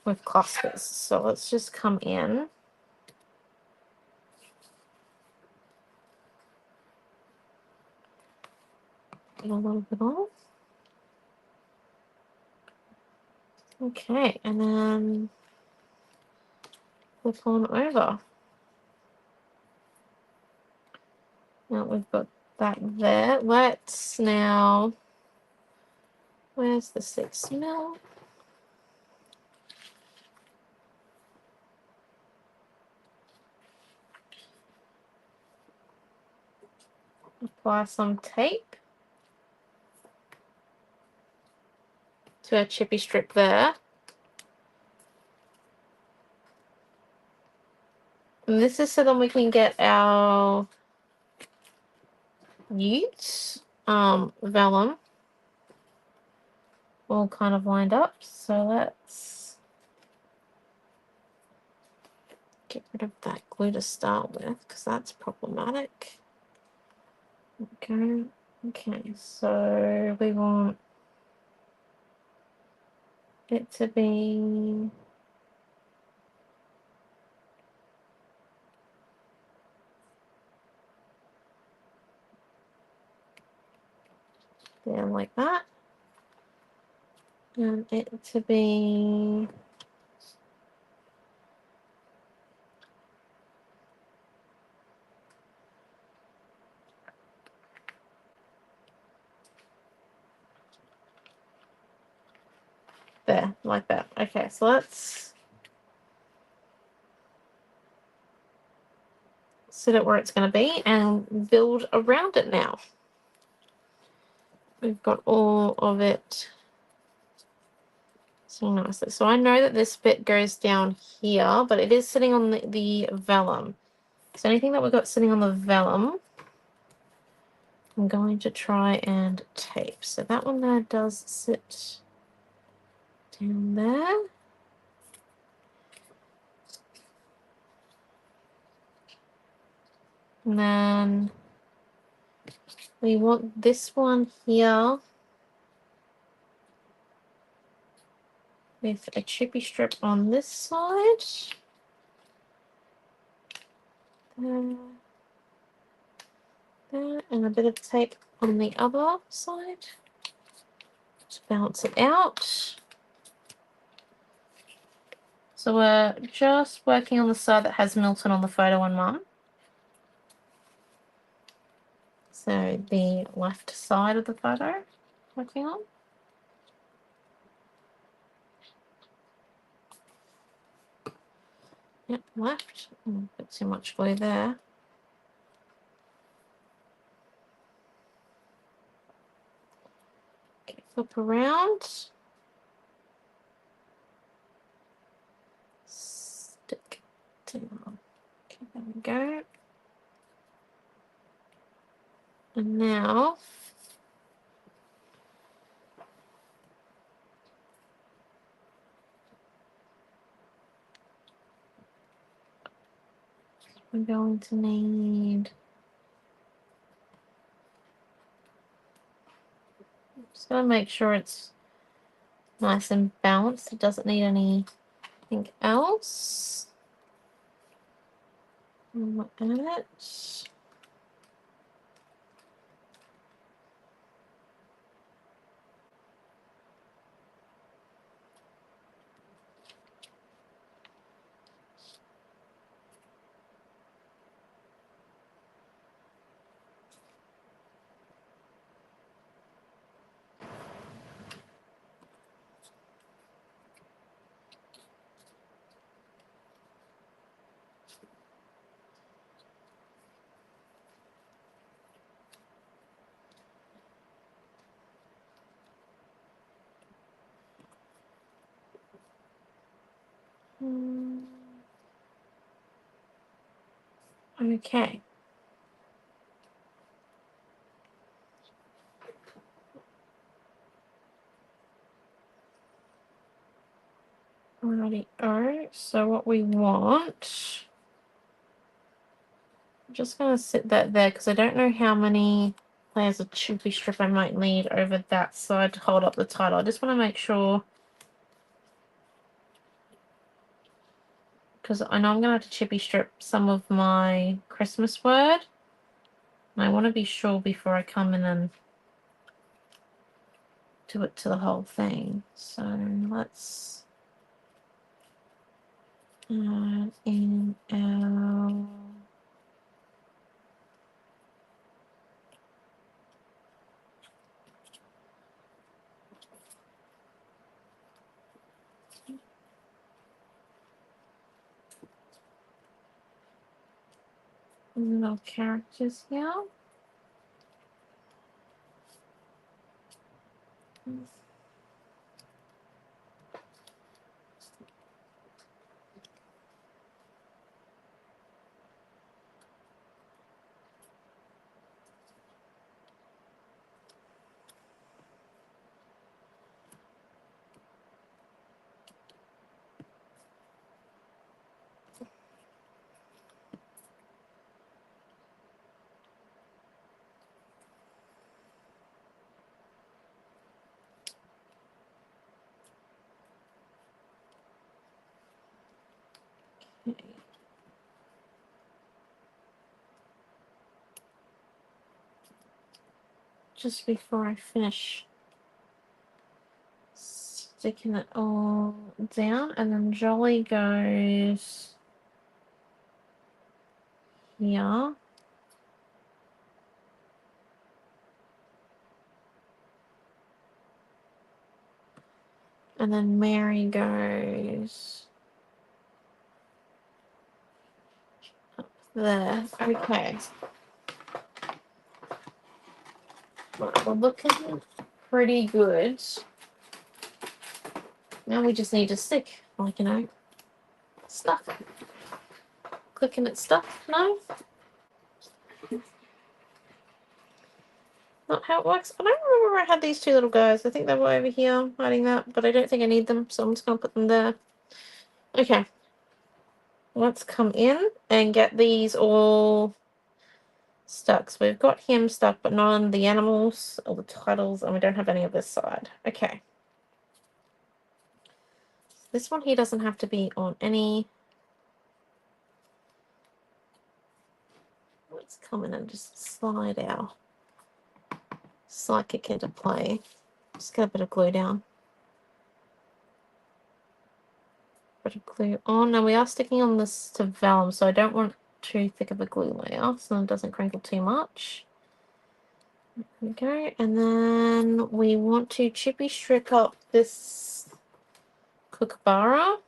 with clusters. So let's just come in. Get a little bit off. Okay, and then flip on over. Now we've got that there. Let's now, where's the 6 mil? Apply some tape to our chippy strip there. And this is so then we can get our utes, vellum, all kind of lined up. So let's get rid of that glue to start with because that's problematic. Okay, okay, so we want it to be down like that, and it to be There, like that. Okay, so let's sit it where it's going to be and build around it now. We've got all of it so nicely. So I know that this bit goes down here, but it is sitting on the vellum. So anything that we've got sitting on the vellum, I'm going to try and tape. So that one there does sit down there. And then we want this one here with a chippy strip on this side. There, there, and a bit of tape on the other side to balance it out. So we're just working on the side that has Milton on the photo on Mum. So the left side of the photo, working on. Yep, left. Oh, a bit too much glue there. Okay, flip around. Stick down. Okay, there we go. And now we're going to need, just going to make sure it's nice and balanced. It doesn't need anything else. Add it. Okay. Alrighty. Alright, so what we want, I'm just going to sit that there because I don't know how many layers of chippy strip I might need over that side to hold up the title. I just want to make sure, because I know I'm going to have to chippy strip some of my Christmas word. And I want to be sure before I come in and do it to the whole thing. So let's add in our little characters here. Okay. Just before I finish sticking it all down, and then Jolly goes here. And then Mary goes up there. Okay. We're looking pretty good. Now we just need to stick, like, you know, stuff. Clicking at stuff, no? Not how it works. I don't remember where I had these two little guys. I think they were over here hiding that, but I don't think I need them, so I'm just going to put them there. Okay. Let's come in and get these all stuck. So we've got him stuck, but not on the animals or the titles, and we don't have any of this side. Okay. This one here doesn't have to be on any. Let's come in and just slide our psychic into play. Just get a bit of glue down. Bit of glue on. Now we are sticking on this to vellum, so I don't want too thick of a glue layer so it doesn't crinkle too much. There we go. And then we want to chippy strip up this kookaburra.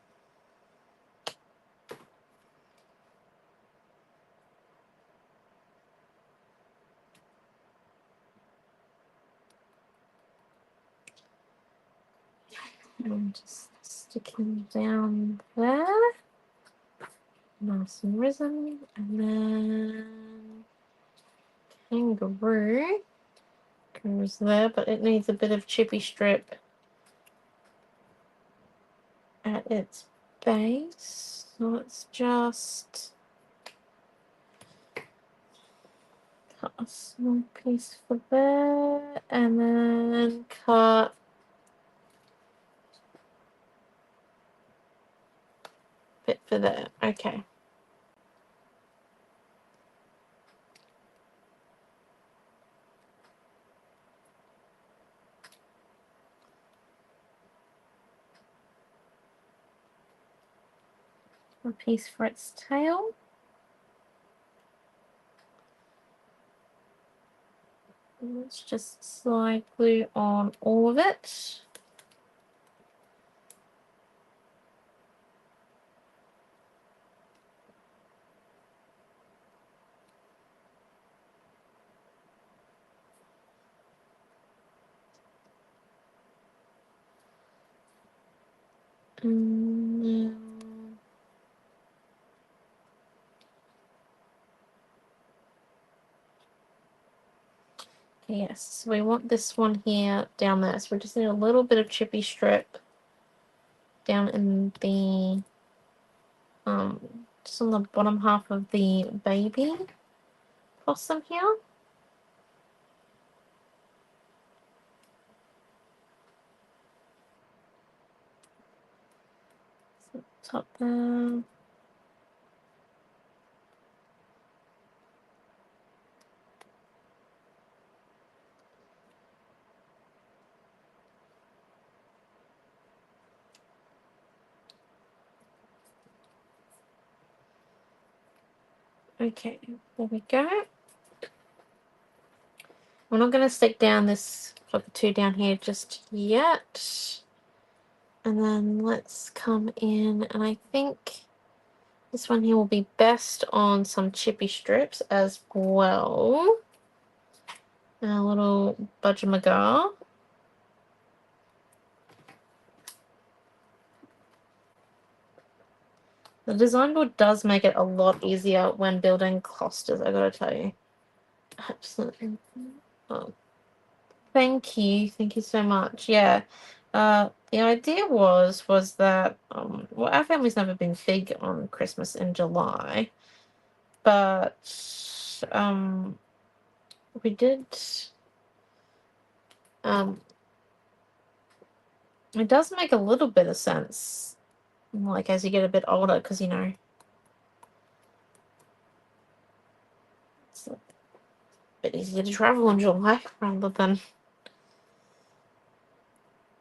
And just stick him down there. Nice and risen. And then kangaroo goes there, but it needs a bit of chippy strip at its base. So let's just cut a small piece for there and then cut a bit for there. Okay. A piece for its tail. Let's just slide glue on all of it. Yes, so we want this one here down there. So we just need a little bit of chippy strip down in the just on the bottom half of the baby possum here. So top there. Okay, there we go. We're not going to stick down this flipper 2 down here just yet. And then let's come in, and I think this one here will be best on some chippy strips as well. And a little budgemagar. The design board does make it a lot easier when building clusters, I gotta tell you. Absolutely. Oh, thank you so much. Yeah. The idea was that well, our family's never been big on Christmas in July, but we did it does make a little bit of sense, like as you get a bit older, because you know it's a bit easier to travel in July rather than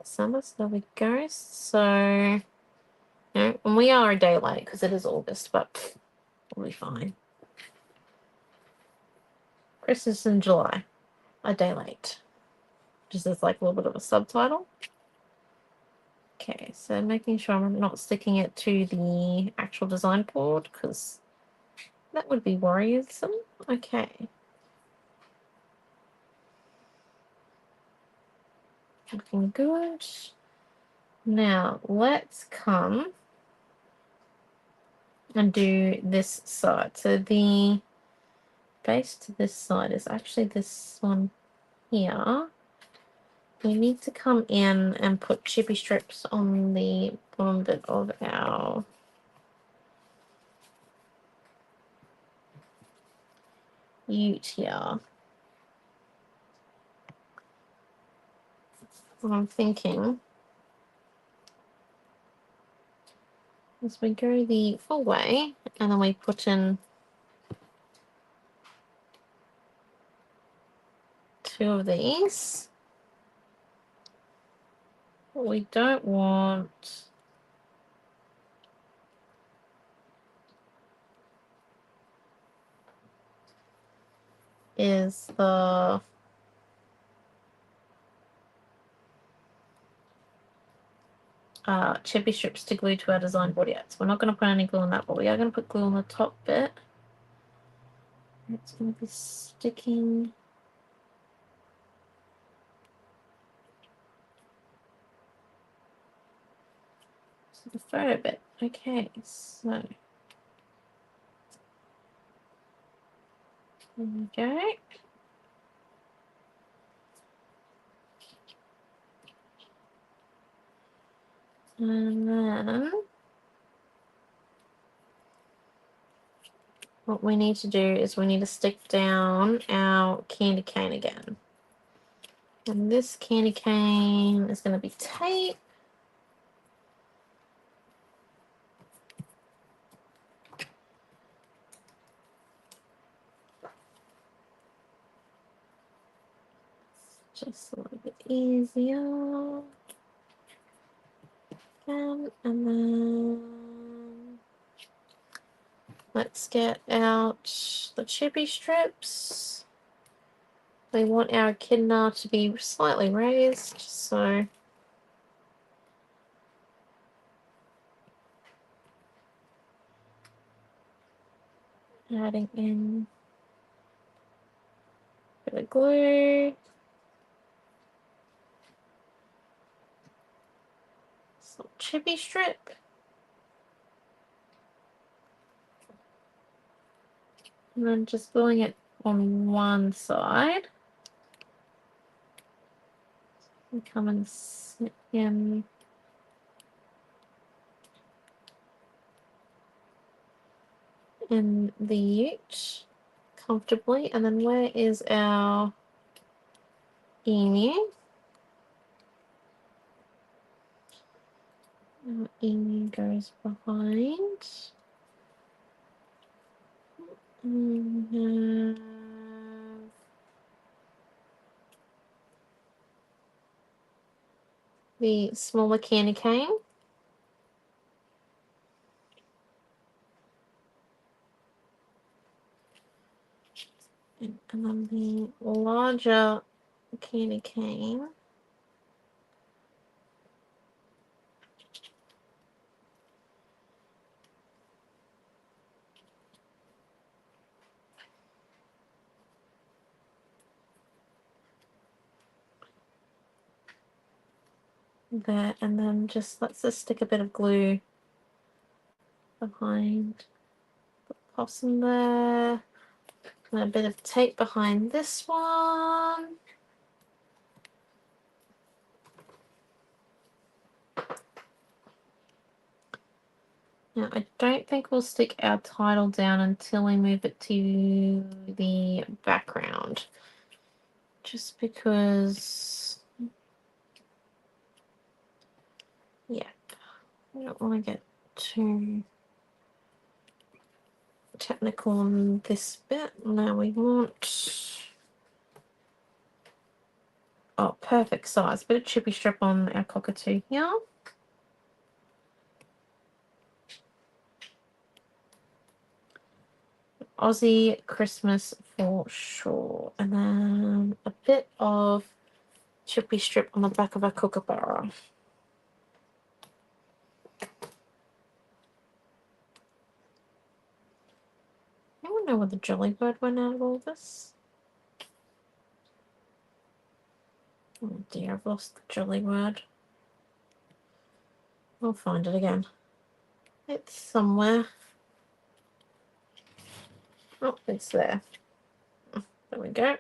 summer. So there we go. So, you know, and we are a day late because it is August, but we'll be fine. Christmas in July, a day late. Just as like a little bit of a subtitle. Okay, so making sure I'm not sticking it to the actual design board because that would be worrisome. Okay. Looking good. Now let's come and do this side. So the base to this side is actually this one here. We need to come in and put chippy strips on the bottom bit of our ute here. What I'm thinking is we go the full way and then we put in 2 of these. What we don't want is the chippy strips to glue to our design board yet. So we're not going to put any glue on that, but we are going to put glue on the top bit. It's going to be sticking. So the photo bit. Okay, so there we go. And then what we need to do is we need to stick down our candy cane again. And this candy cane is going to be tape. Just a little bit easier. Again, and then let's get out the chippy strips. We want our echidna to be slightly raised, so adding in a bit of glue. Some chippy strip. And then just gluing it on one side. And come and sit in the ute comfortably. And then where is our emu? Our emu goes behind. And the smaller candy cane. And then the larger candy cane. There, and then let's just stick a bit of glue behind the possum there, and a bit of tape behind this one. Now, I don't think we'll stick our title down until we move it to the background, just because, yeah, I don't want to get too technical on this bit. Now we want, oh, perfect size, bit of chippy strip on our cockatoo here. Aussie Christmas for sure. And then a bit of chippy strip on the back of our kookaburra. don't know where the jolly bird went out of all this. Oh dear, I've lost the jolly bird. I'll find it again. It's somewhere. Oh, it's there. There we go.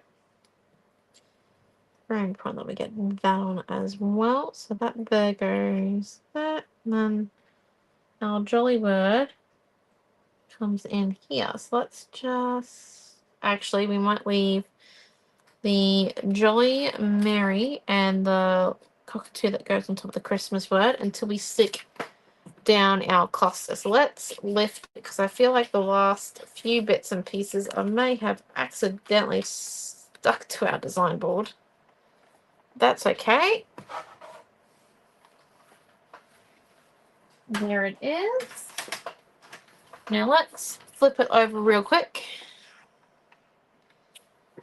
Very important that we get that on as well. So that there goes there. And then our jolly bird comes in here. So let's just... Actually, we might leave the Jolly Mary and the cockatoo that goes on top of the Christmas bird until we stick down our cluster. So let's lift it, because I feel like the last few bits and pieces I may have accidentally stuck to our design board. That's okay. There it is. Now let's flip it over real quick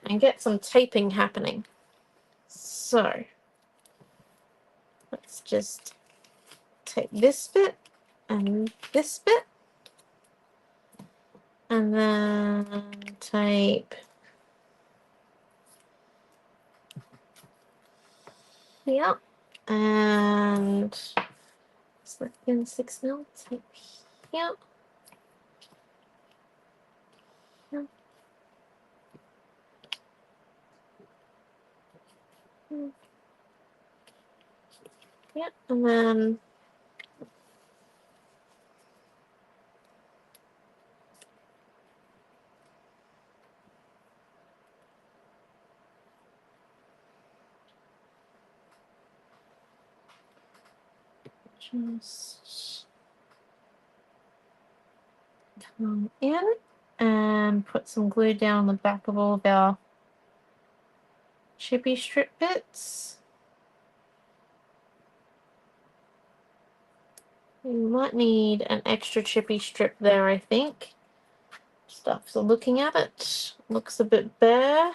and get some taping happening. So let's just take this bit and this bit, and then tape here, and slip in 6mm, tape here. Here. Yeah, and then just come in and put some glue down the back of all of our chippy strip bits. We might need an extra chippy strip there, I think. Stuff. So looking at it, looks a bit bare.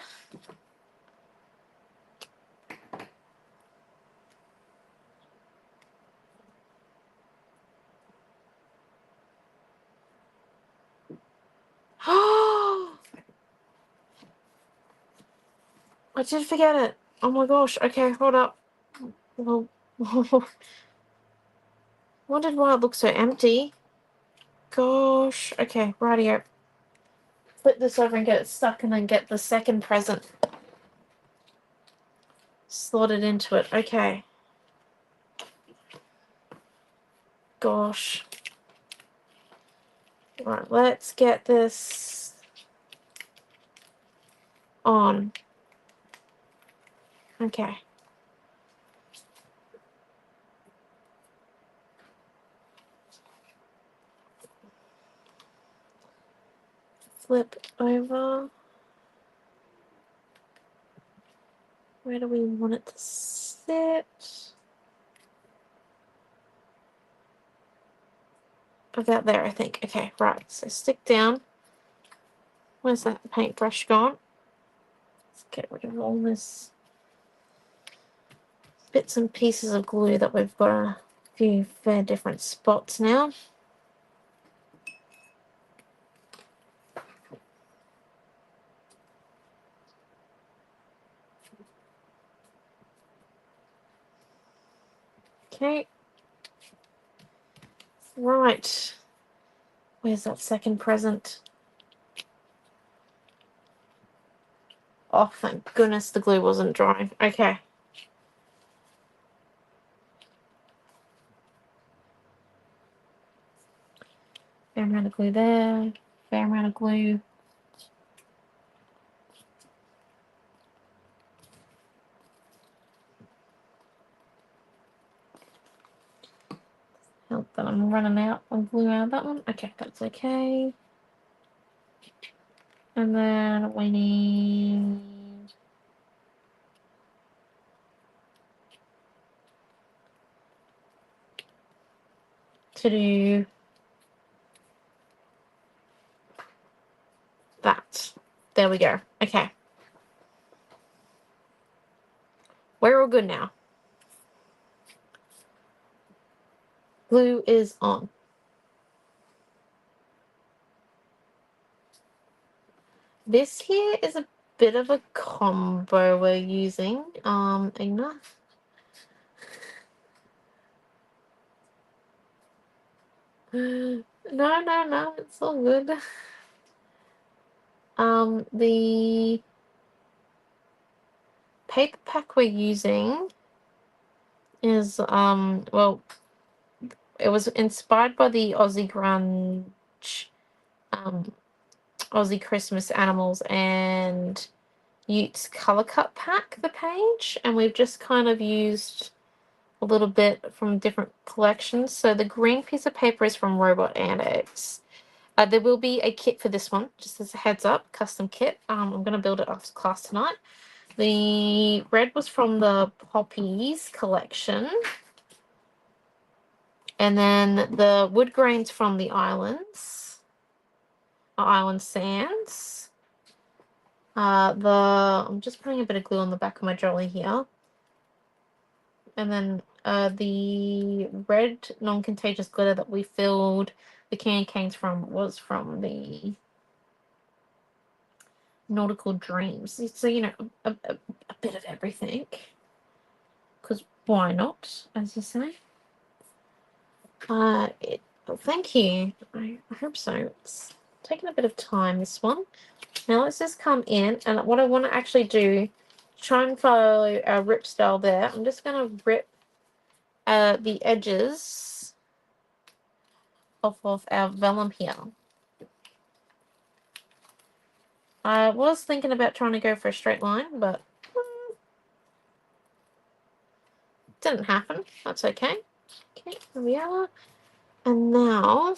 Oh, I did forget it. Oh my gosh. Okay, hold up. Well, wondered why it looks so empty. Gosh. Okay, rightio. Flip this over and get it stuck, and then get the second present slotted into it. Okay. Gosh. Right, let's get this on. Okay. Flip over. Where do we want it to sit? About there, I think. Okay, right. So stick down. Where's that paintbrush gone? Let's get rid of all this bits and pieces of glue that we've got a few fair different spots now. Okay. Right. Where's that second present? Oh, thank goodness the glue wasn't drying. Okay. Fair amount of glue there. Fair amount of glue. Help that I'm running out of glue out of that one. Okay, that's okay. And then we need to do that. There we go. Okay. We're all good now. Glue is on. This here is a bit of a combo we're using. Enough. No, no, it's all good. The paper pack we're using is well, it was inspired by the Aussie grunge, Aussie Christmas animals and Utes color cut pack, the page, and we've just kind of used a little bit from different collections. So the green piece of paper is from Robot Antics. There will be a kit for this one, just as a heads up, custom kit. I'm going to build it after class tonight. The red was from the Poppies collection. And then the wood grains from the islands, island sands. I'm just putting a bit of glue on the back of my jolly here. And then the red non-contagious glitter that we filled the candy canes from was from the Nautical Dreams. So, you know, a bit of everything. Because why not, as you say? Well, thank you. I hope so. It's taken a bit of time, this one. Now let's just come in, and what I want to actually do, try and follow our rip style there. I'm just going to rip the edges off of our vellum here. I was thinking about trying to go for a straight line, but didn't happen. That's okay. Okay, here we are. And now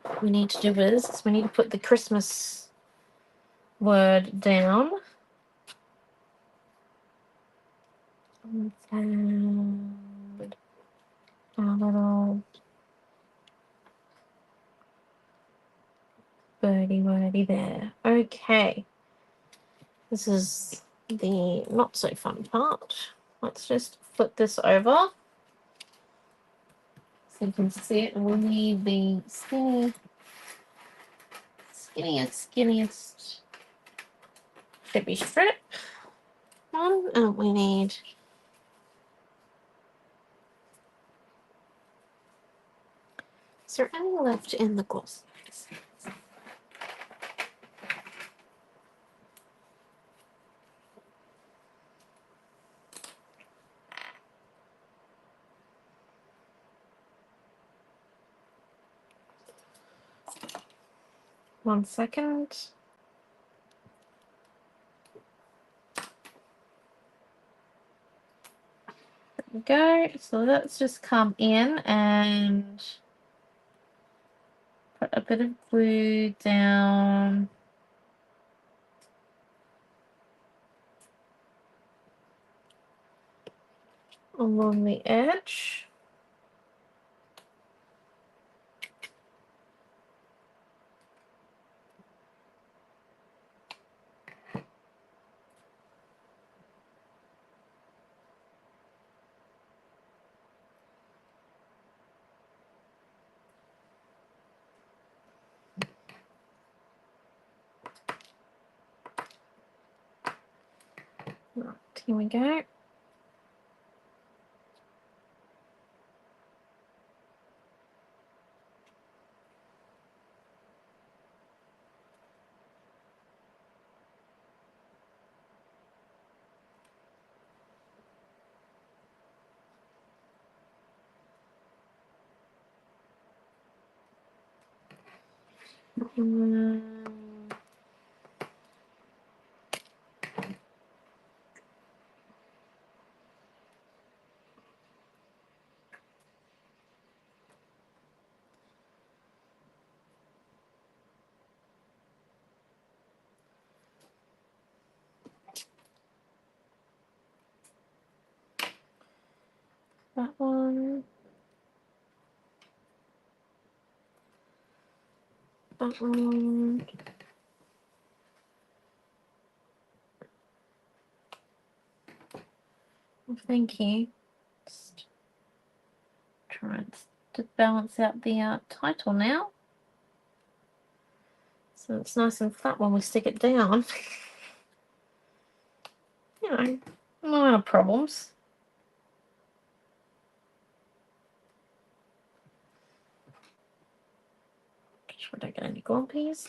what we need to do is we need to put the Christmas word down. And our little birdie wordy there. Okay. This is the not so fun part. Let's just flip this over so you can see it. And we need the skinniest chippy strip one. And we need is there any left in the gloss? 1 second. There we go. So let's just come in and put a bit of glue down along the edge. Right, here we go. That one. That one. Well, thank you. Just trying to balance out the title now. So it's nice and flat when we stick it down. You know, no problems. Sure I don't get any glumpies.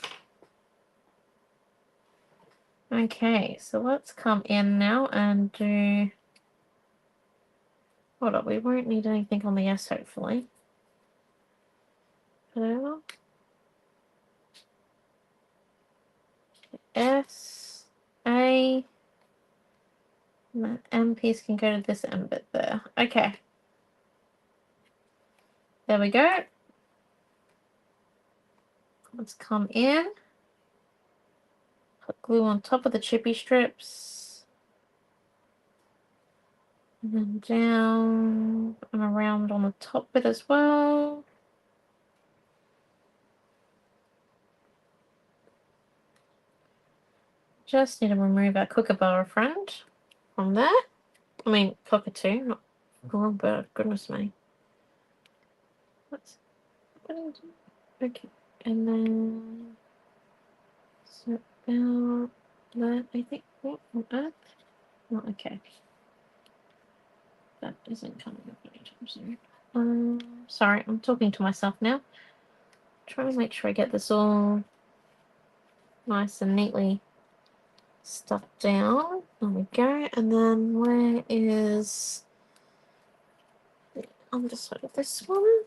Okay, so let's come in now and do. Hold up, we won't need anything on the S, hopefully. Whatever. S, A, and that M piece can go to this M bit there. Okay. There we go. Let's come in. Put glue on top of the chippy strips. And then down and around on the top bit as well. Just need to remove our kookaburra friend from there. I mean, cockatoo, not wrong bird. Goodness me. What's okay? And then so about that, I think. What on earth? Not okay. That isn't coming up anytime soon. Sorry, I'm talking to myself now. Trying to make sure I get this all nice and neatly stuffed down. There we go. And then where is the underside of this one?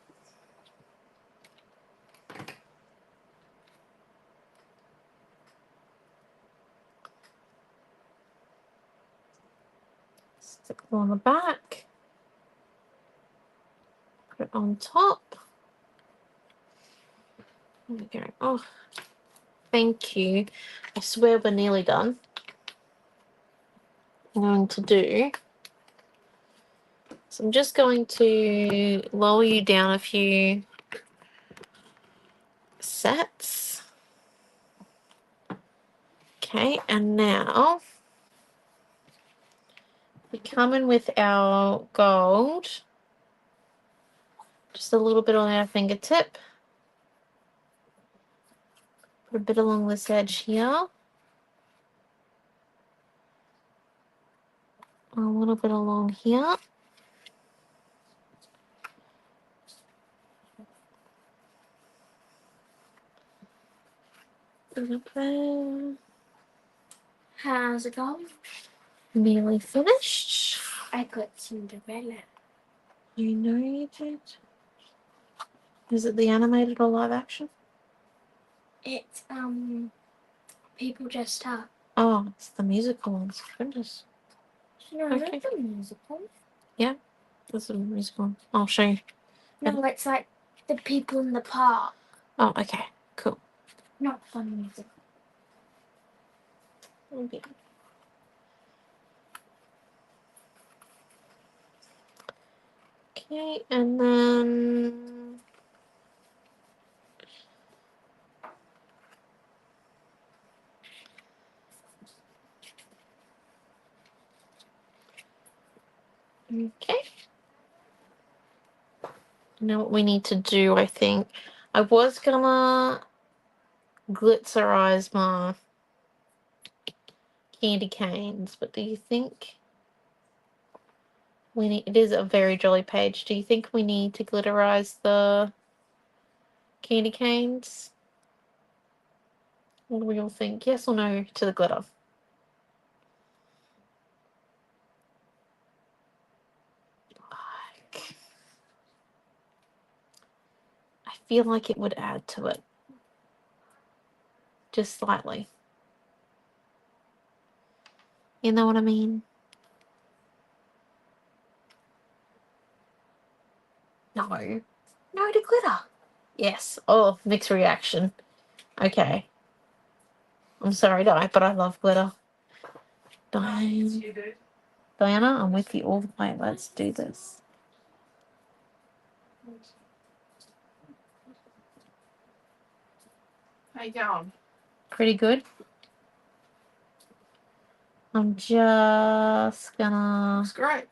Stick glue on the back. Put it on top. There we go. Oh, thank you. I swear we're nearly done. I'm going to do. So I'm just going to lower you down a few sets. Okay, and now we come in with our gold. Just a little bit on our fingertip. Put a bit along this edge here. A little bit along here. Put it up there. How's it going? Nearly finished. I got Cinderella. You know you did. Is it the animated or live action? It's people dressed up. Oh, it's the musical ones. Goodness. No, Okay. not the musical. This is a musical. I'll show you. No, it's like the people in the park, Oh, okay. Cool. not fun music. Okay. Okay, and then okay. Now what we need to do, I think, I was gonna glitzerize my candy canes, but do you think we need? It is a very jolly page. Do you think we need to glitterize the candy canes? What do we all think? Yes or no to the glitter? I feel like it would add to it. Just slightly. You know what I mean? No. No to glitter. Yes. Oh, mixed reaction. Okay. I'm sorry, Di, but I love glitter. Diana, I'm with you all the way. Let's do this. How you going? Pretty good. I'm just gonna Looks great.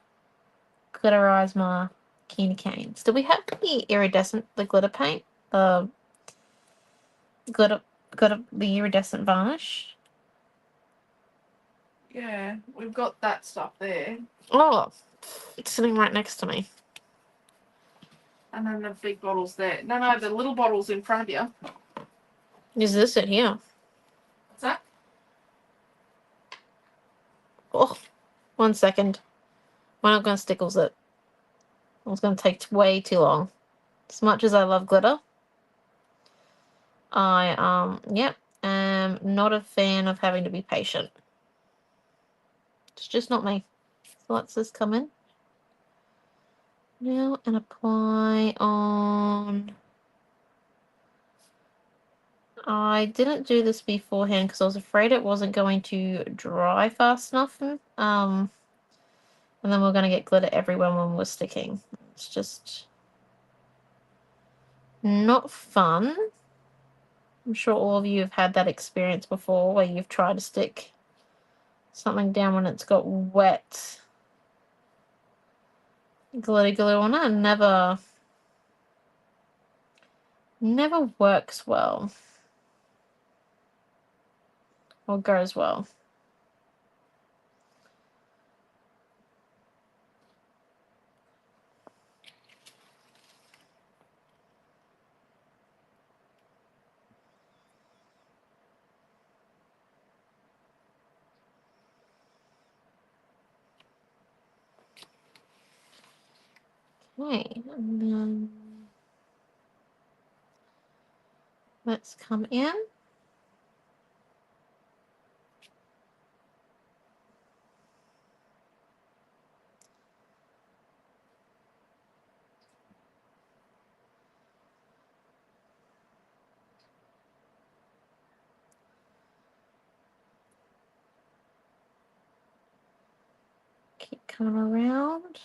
glitterize my candy canes. Do we have the iridescent, the glitter paint? The glitter, got the iridescent varnish. Yeah, we've got that stuff there. Oh, it's sitting right next to me. And then the big bottles there. No, the little bottles in front of you. Is this it here? What's that? Oh, 1 second. We're not going to stickles it. It's going to take way too long. As much as I love glitter, I am not a fan of having to be patient. It's just not me. So let's just come in now and apply on. I didn't do this beforehand because I was afraid it wasn't going to dry fast enough. And then we're going to get glitter everywhere when we're sticking. It's just not fun. I'm sure all of you have had that experience before where you've tried to stick something down when it's got wet glitter glue on it and never works well or goes well. Okay, and then let's come in. Keep coming around.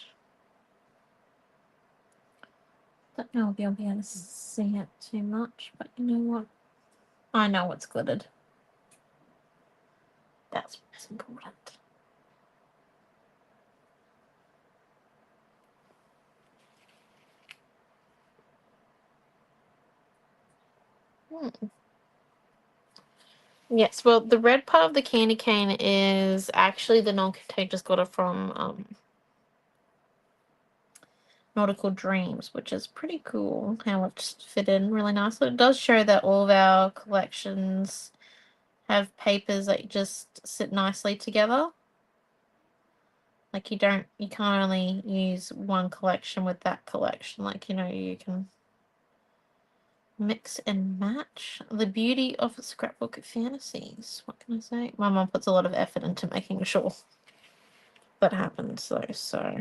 Don't know if you'll be able to see it too much, but you know what? I know what's glittered. That's what's important. Yes, well, the red part of the candy cane is actually the non-contagious glitter from Nautical Dreams, which is pretty cool how it's fit in really nicely. It does show that all of our collections have papers that just sit nicely together. Like you can't only use one collection with that collection. Like, you know, you can mix and match. The beauty of Scrapbook Fantasies. What can I say? My mom puts a lot of effort into making sure that happens though, so.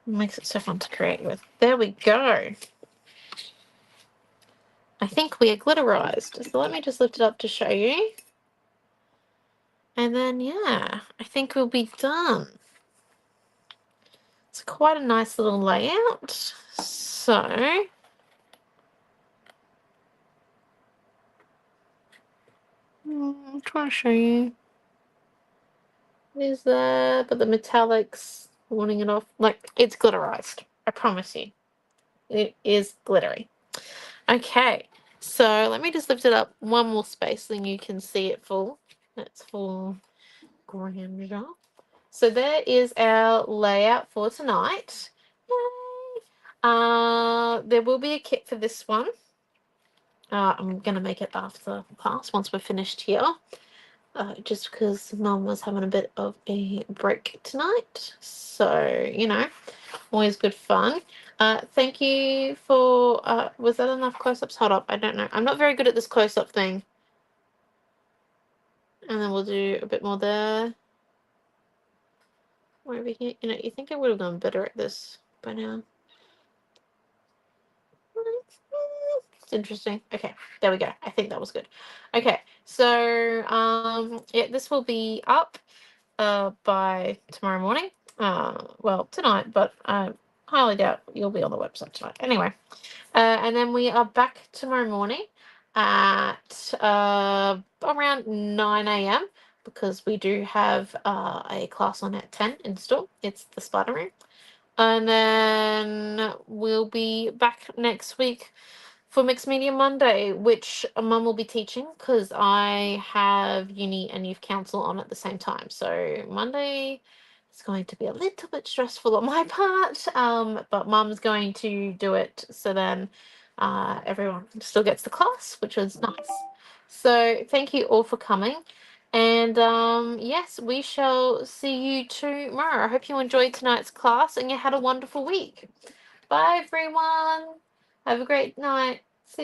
It makes it so fun to create with. There we go. I think we are glitterized. So let me just lift it up to show you. And then, yeah, I think we'll be done. It's quite a nice little layout. So, I'm trying to show you. Is there, but the metallics warning it off. Like, it's glitterized. I promise you. It is glittery. Okay, so let me just lift it up one more space, then you can see it full. It's full grandeur. So there is our layout for tonight. Yay! There will be a kit for this one. I'm going to make it after class once we're finished here. Just because Mum was having a bit of a break tonight. So, you know, always good fun. Thank you for, was that enough close-ups? Hold up, I don't know. I'm not very good at this close-up thing. And then we'll do a bit more there. Over here. You know, you think I would have gone better at this by now. It's interesting. Okay, there we go. I think that was good. Okay, so yeah, this will be up by tomorrow morning. Well, tonight, but I highly doubt you'll be on the website tonight. Anyway, and then we are back tomorrow morning at around 9 a.m. because we do have a class on at 10 in store. It's the spider room. And then we'll be back next week for Mixed Media Monday, which Mum will be teaching because I have uni and youth council on at the same time. So Monday is going to be a little bit stressful on my part, but Mum's going to do it. So then everyone still gets the class, which was nice. So thank you all for coming. And yes, we shall see you tomorrow. I hope you enjoyed tonight's class and you had a wonderful week. Bye, everyone. Have a great night.